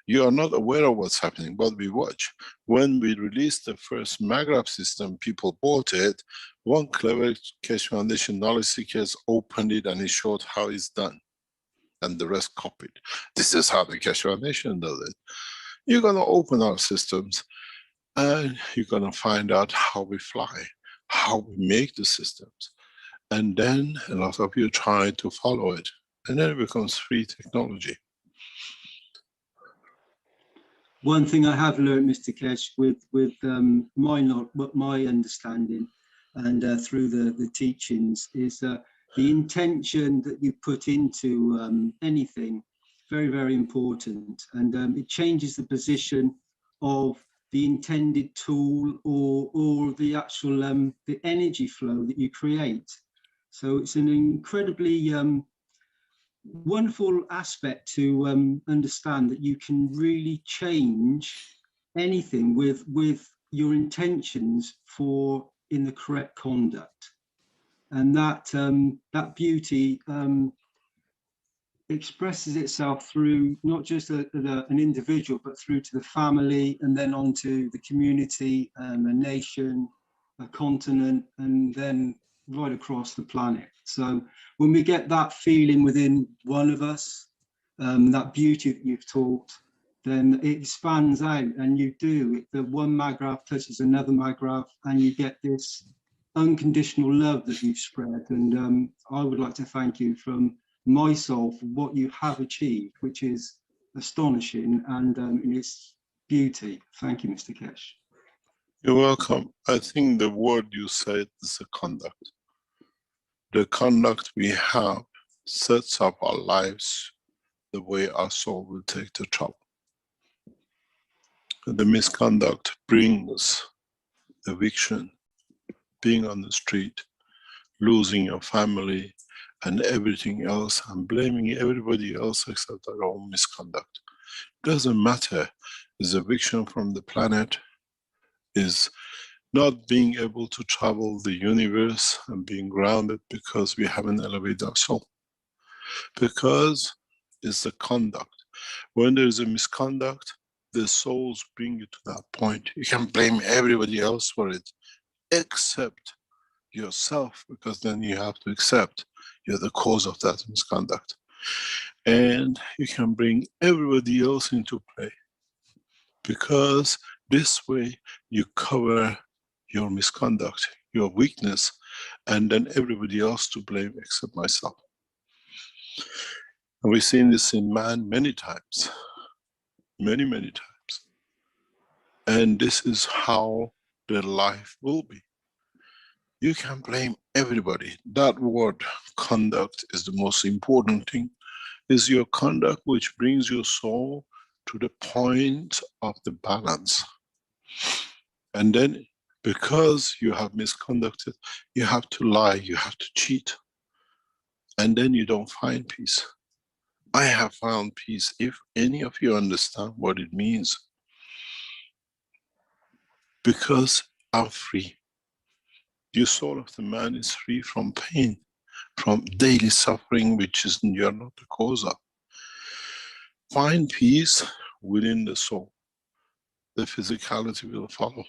You are not aware of what's happening, but we watch. When we released the first Maghreb system, people bought it. One clever Keshe Foundation knowledge seekers opened it and he showed how it's done. And the rest copied. This is how the Keshe Foundation does it. You're going to open our systems and you're going to find out how we fly, how we make the systems. And then a lot of you try to follow it. And then it becomes free technology. One thing I have learned, Mr. Keshe, with my understanding and through the teachings is the intention that you put into anything, very, very important. And it changes the position of the intended tool or the actual the energy flow that you create. So it's an incredibly wonderful aspect to understand that you can really change anything with your intentions for in the correct conduct, and that that beauty expresses itself through not just an individual, but through to the family, and then on to the community, a nation, a continent, and then right across the planet. So when we get that feeling within one of us, that beauty that you've taught, then it expands out, and you do it. The one Maghreb touches another Maghreb, and you get this unconditional love that you've spread. And I would like to thank you from my soul for what you have achieved, which is astonishing and in its beauty. Thank you, Mr. Keshe. You're welcome. I think the word you said is the conduct. The conduct we have sets up our lives the way our soul will take the trouble. The misconduct brings eviction, being on the street, losing your family and everything else, and blaming everybody else except our own misconduct. Doesn't matter. Is eviction from the planet, is not being able to travel the universe and being grounded because we haven't elevated our soul. Because it's the conduct. When there is a misconduct, the souls bring you to that point. You can blame everybody else for it, except yourself, because then you have to accept you're the cause of that misconduct. And you can bring everybody else into play, because this way you cover your misconduct, your weakness, and then everybody else to blame except myself. And we've seen this in man many times, many, many times. And this is how their life will be. You can blame everybody. That word, conduct, is the most important thing. Is your conduct which brings your soul to the point of the balance. And then, because you have misconducted, you have to lie, you have to cheat. And then you don't find peace. I have found peace. If any of you understand what it means, because I'm free. Your soul of the man is free from pain, from daily suffering, which is you're not the cause of. Find peace within the soul. The physicality will follow.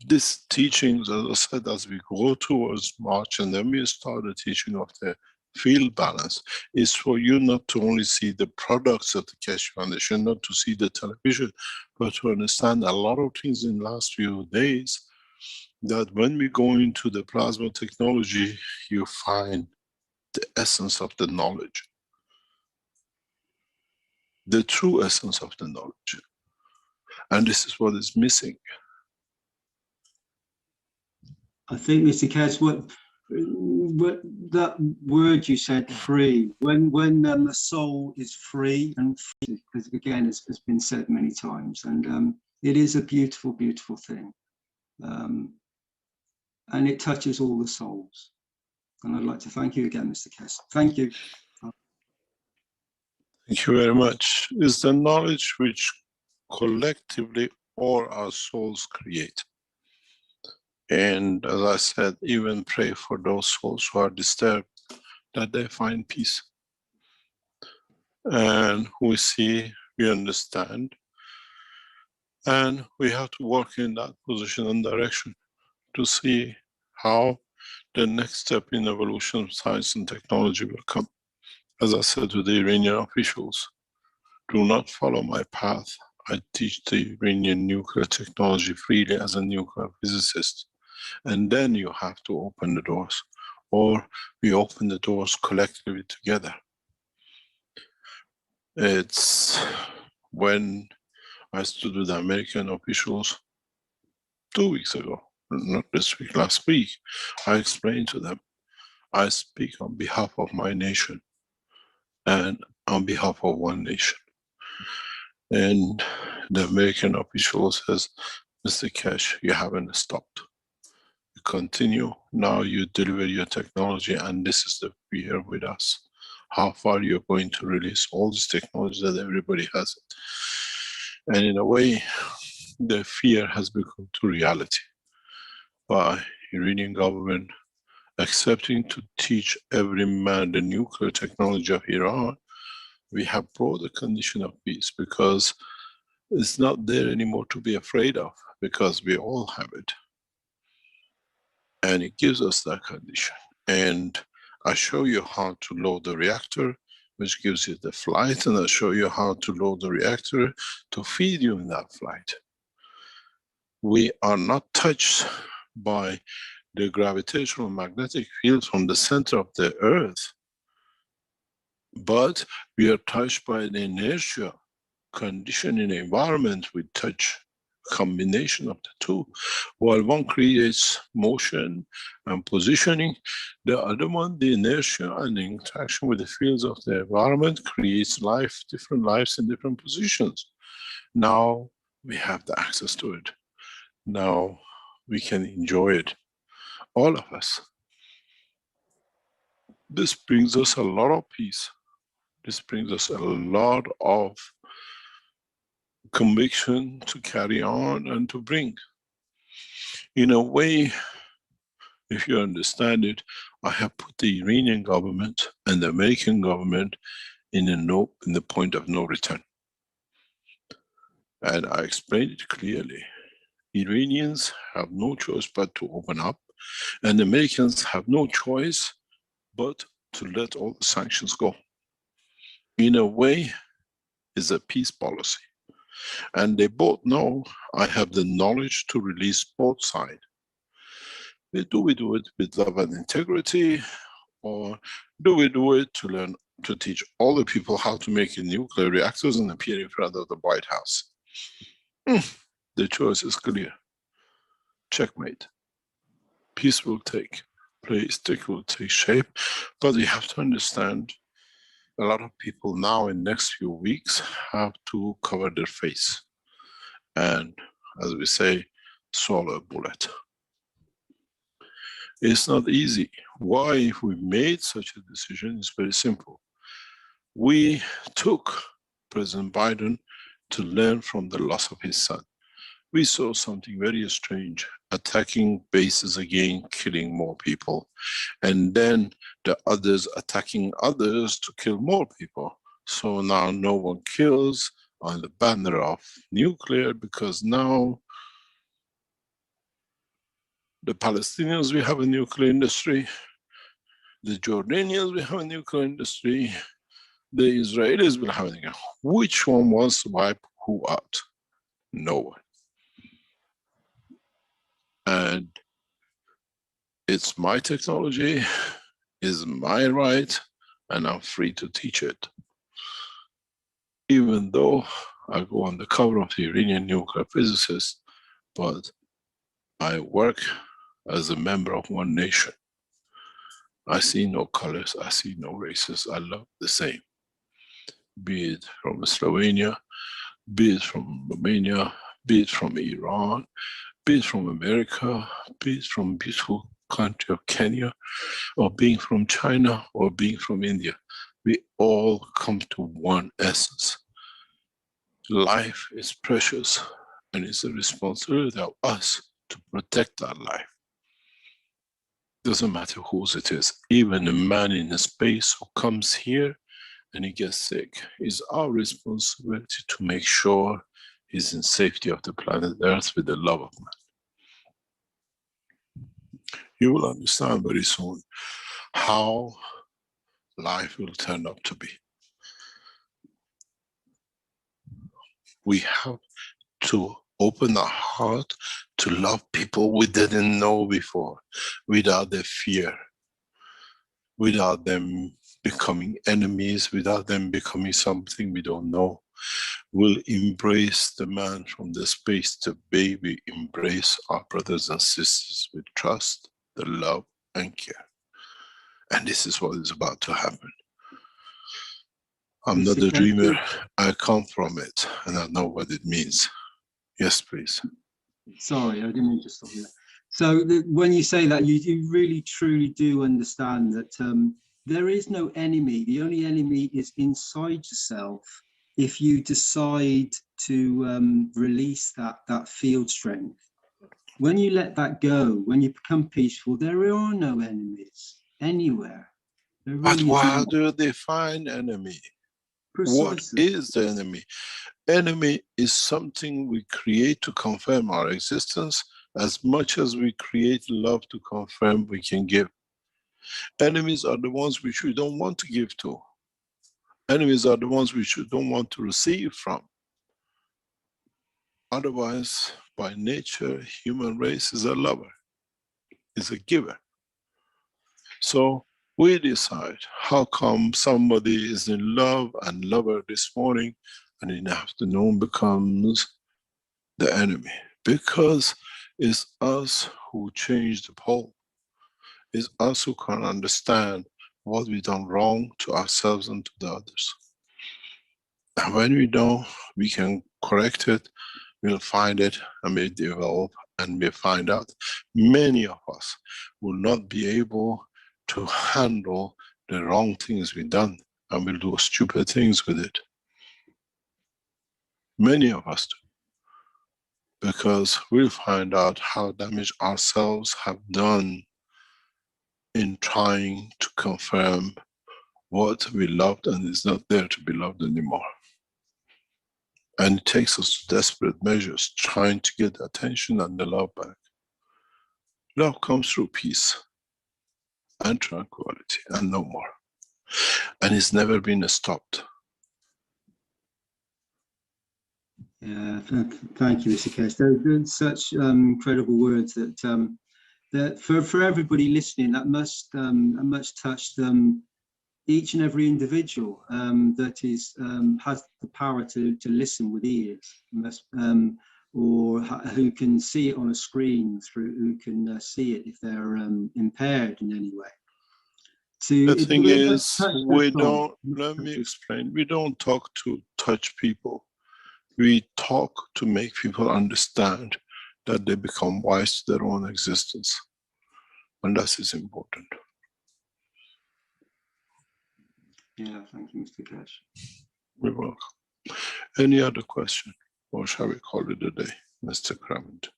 These teachings, as I said, as we go towards March, and then we start the teaching of the field balance, is for you not to only see the products of the Keshe Foundation, not to see the television, but to understand a lot of things in the last few days, that when we go into the plasma technology, you find the essence of the knowledge. The true essence of the knowledge. And this is what is missing. I think, Mr. Keshe, what that word you said, free, when the soul is free, and free, because again, it's been said many times, and it is a beautiful, beautiful thing. And it touches all the souls. And I'd like to thank you again, Mr. Keshe. Thank you. Thank you very much. It's the knowledge which collectively all our souls create. And as I said, even pray for those souls who are disturbed, that they find peace. And we see, we understand, and we have to work in that position and direction to see how the next step in evolution of science and technology will come. As I said to the Iranian officials, do not follow my path. I teach the Iranian nuclear technology freely as a nuclear physicist. And then you have to open the doors, or we open the doors collectively together. It's when I stood with the American officials 2 weeks ago, not this week, last week, I explained to them, I speak on behalf of my nation and on behalf of one nation. And the American official says, Mr. Keshe, you haven't stopped. You continue, now you deliver your technology, and this is the fear with us. How far you're going to release all this technology that everybody has it. And in a way, the fear has become to reality by Iranian government accepting to teach every man the nuclear technology of Iran. We have brought the condition of peace, because it's not there anymore to be afraid of, because we all have it. And it gives us that condition. And I show you how to load the reactor, which gives you the flight, and I show you how to load the reactor to feed you in that flight. We are not touched by the gravitational magnetic field from the center of the earth, but we are touched by the inertia condition in the environment. We touch combination of the two. While one creates motion and positioning, the other one, the inertia and the interaction with the fields of the environment, creates life, different lives in different positions. Now we have the access to it. Now we can enjoy it, all of us. This brings us a lot of peace. This brings us a lot of conviction to carry on and to bring. In a way, if you understand it, I have put the Iranian government and the American government in the point of no return. And I explained it clearly. Iranians have no choice but to open up, and the Americans have no choice but to let all the sanctions go. In a way, it's a peace policy. And they both know I have the knowledge to release both sides. Do we do it with love and integrity, or do we do it to learn to teach all the people how to make nuclear reactors and appear in front of the White House? The choice is clear. Checkmate. Peace will take place, it will take shape, but we have to understand a lot of people now in the next few weeks have to cover their face. And as we say, swallow a bullet. It's not easy. Why, if we made such a decision, it's very simple. we took President Biden to learn from the loss of his son. We saw something very strange, attacking bases again, killing more people, and then the others attacking others to kill more people. So now no one kills on the banner of nuclear, because now the Palestinians will have a nuclear industry, the Jordanians will have a nuclear industry, the Israelis will have a nuclear. Which one wants to wipe who out? No one. And it's my technology, it's my right, and I'm free to teach it. Even though I go on the cover of the Iranian nuclear physicist, but I work as a member of one nation. I see no colors, I see no races, I love the same. Be it from Slovenia, be it from Romania, be it from Iran, be it from America, be it from beautiful country of Kenya, or being from China, or being from India. We all come to one essence. Life is precious, and it's a responsibility of us to protect that life. Doesn't matter whose it is. Even a man in a space who comes here and he gets sick, it's our responsibility to make sure he's in safety of the planet Earth with the love of man. You will understand very soon how life will turn out to be. We have to open our heart to love people we didn't know before, without their fear, without them becoming enemies, without them becoming something we don't know. We'll embrace the man from the space to baby, embrace our brothers and sisters with trust, the love and care. And this is what is about to happen. I'm not a dreamer, I come from it, and I know what it means. Yes, please. Sorry, I didn't mean to stop you there. So when you say that, you really truly do understand that there is no enemy. The only enemy is inside yourself. If you decide to release that field strength, when you let that go, when you become peaceful, there are no enemies anywhere. But how do they find enemy? Precisely. What is the enemy? Enemy is something we create to confirm our existence as much as we create love to confirm we can give. Enemies are the ones which we don't want to give to. Enemies are the ones which we don't want to receive from. Otherwise, by nature, human race is a lover, is a giver. So we decide how come somebody is in love and lover this morning and in the afternoon becomes the enemy. Because it's us who change the pole. It's us who can understand what we've done wrong to ourselves and to the others. And when we know, we can correct it, we'll find it, and we'll develop, and we'll find out. Many of us will not be able to handle the wrong things we've done, and we'll do stupid things with it. Many of us do. Because we'll find out how damage ourselves have done in trying to confirm what we loved and is not there to be loved anymore. And it takes us to desperate measures, trying to get the attention and the love back. Love comes through peace and tranquility and no more. And it's never been stopped. Yeah, thank you, Mr. Keshe. Those are such incredible words that that for everybody listening, that must touch each and every individual that is has the power to listen with ears, or who can see it on a screen, who can see it if they're impaired in any way. The thing is, we don't, let me explain, we don't talk to touch people. We talk to make people understand that they become wise to their own existence. And that is important. Yeah, thank you, Mr. Keshe. You're welcome. Any other question? Or shall we call it a day, Mr. Clement?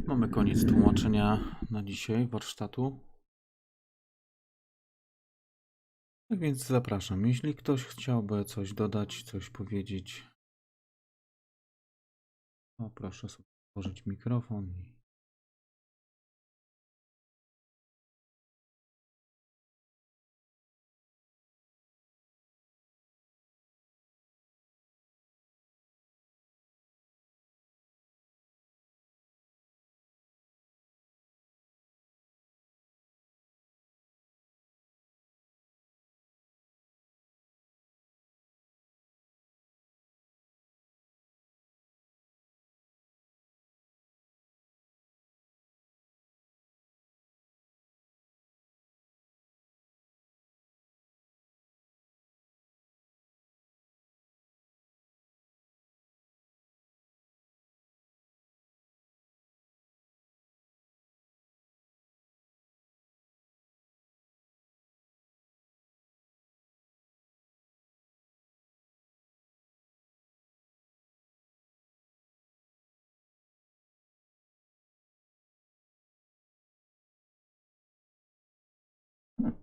Mamy koniec tłumaczenia na dzisiaj warsztatu. Tak więc zapraszam. Jeśli ktoś chciałby coś dodać, coś powiedzieć, to proszę sobie otworzyć mikrofon.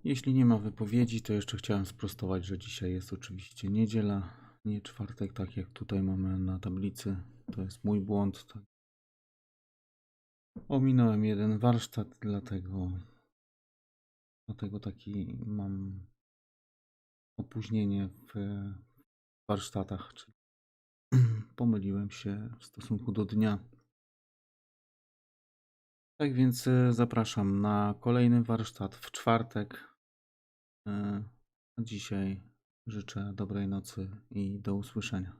Jeśli nie ma wypowiedzi, to jeszcze chciałem sprostować, że dzisiaj jest oczywiście niedziela, nie czwartek, tak jak tutaj mamy na tablicy. To jest mój błąd. Tak. Ominąłem jeden warsztat, dlatego taki mam opóźnienie w warsztatach, czyli pomyliłem się w stosunku do dnia. Tak więc zapraszam na kolejny warsztat w czwartek. A dzisiaj życzę dobrej nocy i do usłyszenia.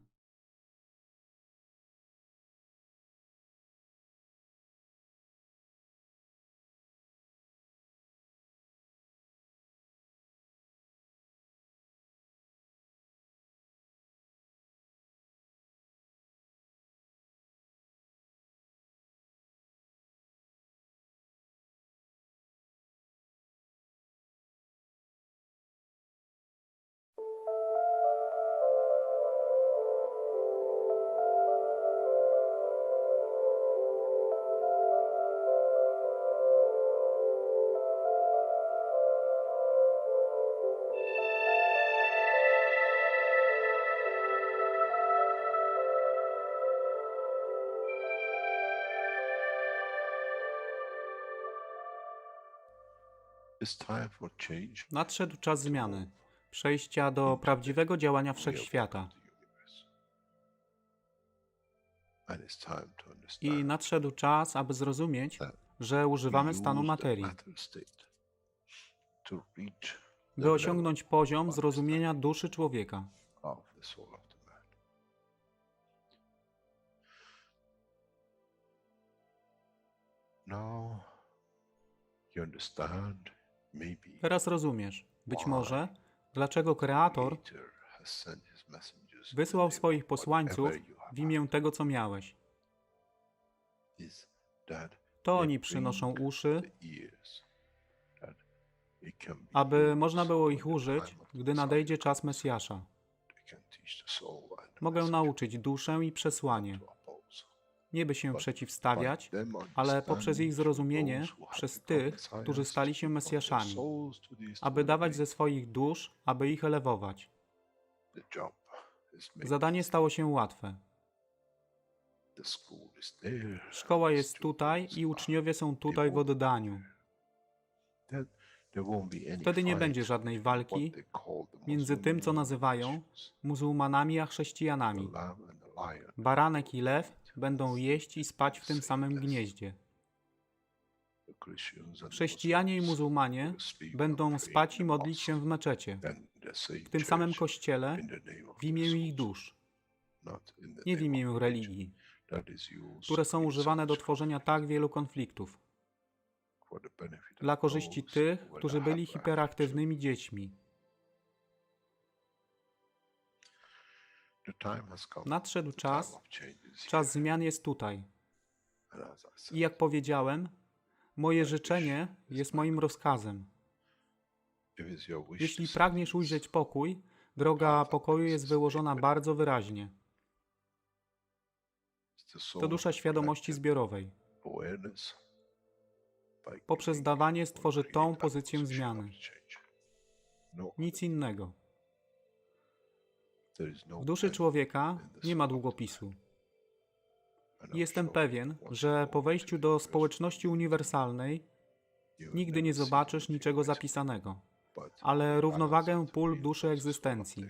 Nadszedł czas zmiany, przejścia do prawdziwego działania wszechświata. I nadszedł czas, aby zrozumieć, że używamy stanu materii, by osiągnąć poziom zrozumienia duszy człowieka. Teraz rozumiesz, być może, dlaczego Kreator wysłał swoich posłańców w imię tego, co miałeś. To oni przynoszą uszy, aby można było ich użyć, gdy nadejdzie czas Mesjasza. Mogę nauczyć duszę i przesłanie. Nie by się przeciwstawiać, ale poprzez ich zrozumienie, przez tych, którzy stali się Mesjaszami, aby dawać ze swoich dusz, aby ich elewować. Zadanie stało się łatwe. Szkoła jest tutaj i uczniowie są tutaj w oddaniu. Wtedy nie będzie żadnej walki między tym, co nazywają muzułmanami, a chrześcijanami. Baranek i lew będą jeść i spać w tym samym gnieździe. Chrześcijanie i muzułmanie będą spać i modlić się w meczecie, w tym samym kościele, w imię ich dusz, nie w imię religii, które są używane do tworzenia tak wielu konfliktów, dla korzyści tych, którzy byli hiperaktywnymi dziećmi. Nadszedł czas, czas zmian jest tutaj. I jak powiedziałem, moje życzenie jest moim rozkazem. Jeśli pragniesz ujrzeć pokój, droga pokoju jest wyłożona bardzo wyraźnie. To dusza świadomości zbiorowej. Poprzez dawanie stworzy tą pozycję zmiany. Nic innego. W duszy człowieka nie ma długopisu. Jestem pewien, że po wejściu do społeczności uniwersalnej nigdy nie zobaczysz niczego zapisanego, ale równowagę pól duszy egzystencji.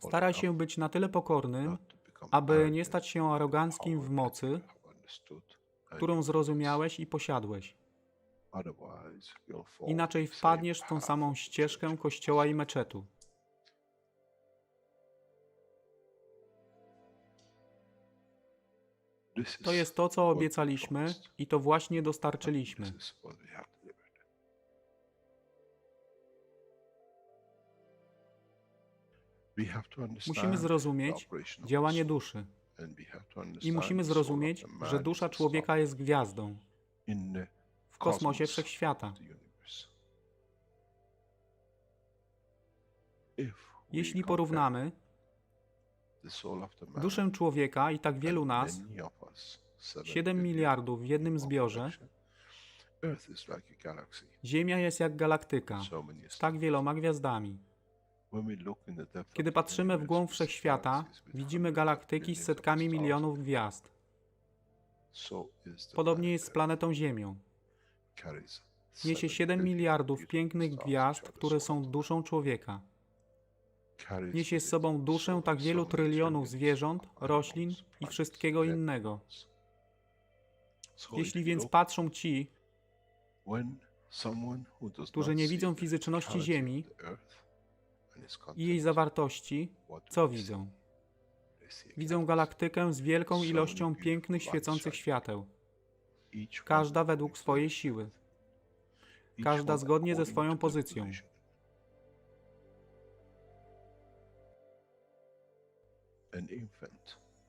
Staraj się być na tyle pokornym, aby nie stać się aroganckim w mocy, którą zrozumiałeś i posiadłeś. Inaczej wpadniesz w tą samą ścieżkę kościoła i meczetu. To jest to, co obiecaliśmy i to właśnie dostarczyliśmy. Musimy zrozumieć działanie duszy i musimy zrozumieć, że dusza człowieka jest gwiazdą w kosmosie wszechświata. Jeśli porównamy duszę człowieka i tak wielu nas, 7 miliardów w jednym zbiorze, Ziemia jest jak galaktyka z tak wieloma gwiazdami. Kiedy patrzymy w głąb wszechświata, widzimy galaktyki z setkami milionów gwiazd. Podobnie jest z planetą Ziemią. Niesie 7 miliardów pięknych gwiazd, które są duszą człowieka. Niesie z sobą duszę tak wielu trylionów zwierząt, roślin i wszystkiego innego. Jeśli więc patrzą ci, którzy nie widzą fizyczności Ziemi i jej zawartości, co widzą? Widzą galaktykę z wielką ilością pięknych, świecących świateł. Każda według swojej siły. Każda zgodnie ze swoją pozycją.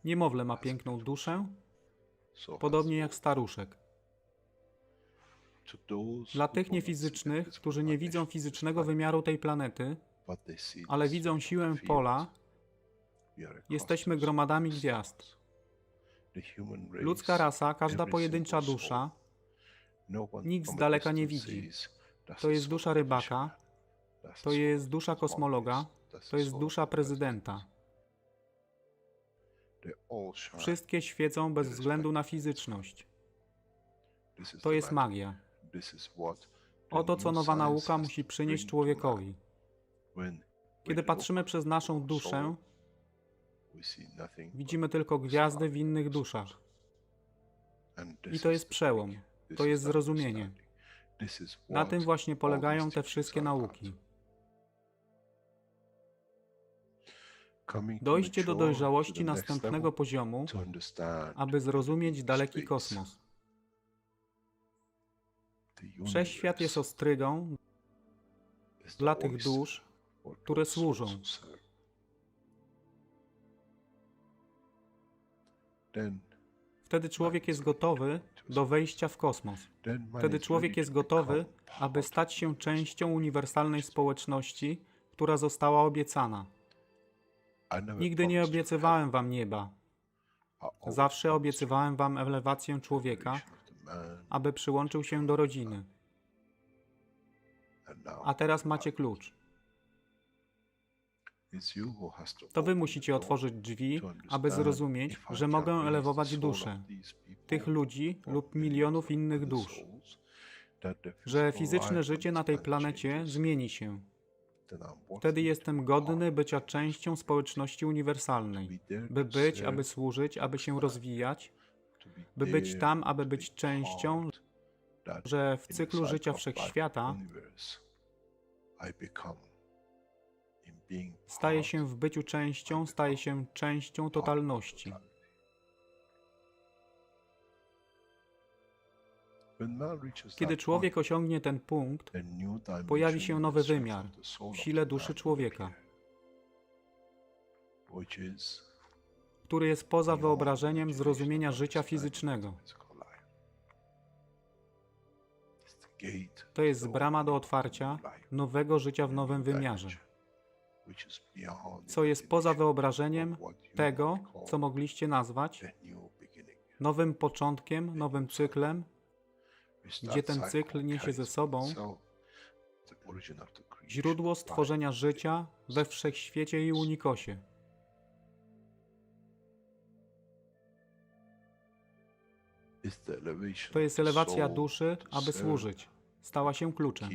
Niemowlę ma piękną duszę, podobnie jak staruszek. Dla tych niefizycznych, którzy nie widzą fizycznego wymiaru tej planety, ale widzą siłę pola, jesteśmy gromadami gwiazd. Ludzka rasa, każda pojedyncza dusza, nikt z daleka nie widzi. To jest dusza rybaka, to jest dusza kosmologa, to jest dusza prezydenta. Wszystkie świecą bez względu na fizyczność. To jest magia. Oto, co nowa nauka musi przynieść człowiekowi. Kiedy patrzymy przez naszą duszę, widzimy tylko gwiazdy w innych duszach. I to jest przełom. To jest zrozumienie. Na tym właśnie polegają te wszystkie nauki. Dojście do dojrzałości następnego poziomu, aby zrozumieć daleki kosmos. Wszechświat jest ostrygą dla tych dusz, które służą. Wtedy człowiek jest gotowy do wejścia w kosmos. Wtedy człowiek jest gotowy, aby stać się częścią uniwersalnej społeczności, która została obiecana. Nigdy nie obiecywałem wam nieba. Zawsze obiecywałem wam elewację człowieka, aby przyłączył się do rodziny. A teraz macie klucz. To wy musicie otworzyć drzwi, aby zrozumieć, że mogę elewować duszę tych ludzi lub milionów innych dusz. Że fizyczne życie na tej planecie zmieni się. Wtedy jestem godny bycia częścią społeczności uniwersalnej. By być, aby służyć, aby się rozwijać, by być tam, aby być częścią, że w cyklu życia wszechświata staje się w byciu częścią, staje się częścią totalności. Kiedy człowiek osiągnie ten punkt, pojawi się nowy wymiar w sile duszy człowieka, który jest poza wyobrażeniem zrozumienia życia fizycznego. To jest brama do otwarcia nowego życia w nowym wymiarze, co jest poza wyobrażeniem tego, co mogliście nazwać nowym początkiem, nowym cyklem, gdzie ten cykl niesie ze sobą źródło stworzenia życia we wszechświecie i unikosie. To jest elewacja duszy, aby służyć. Stała się kluczem.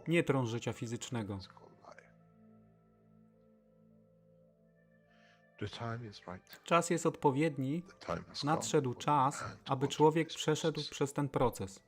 Nie tron życia fizycznego. Czas jest odpowiedni. Nadszedł czas, aby człowiek przeszedł przez ten proces.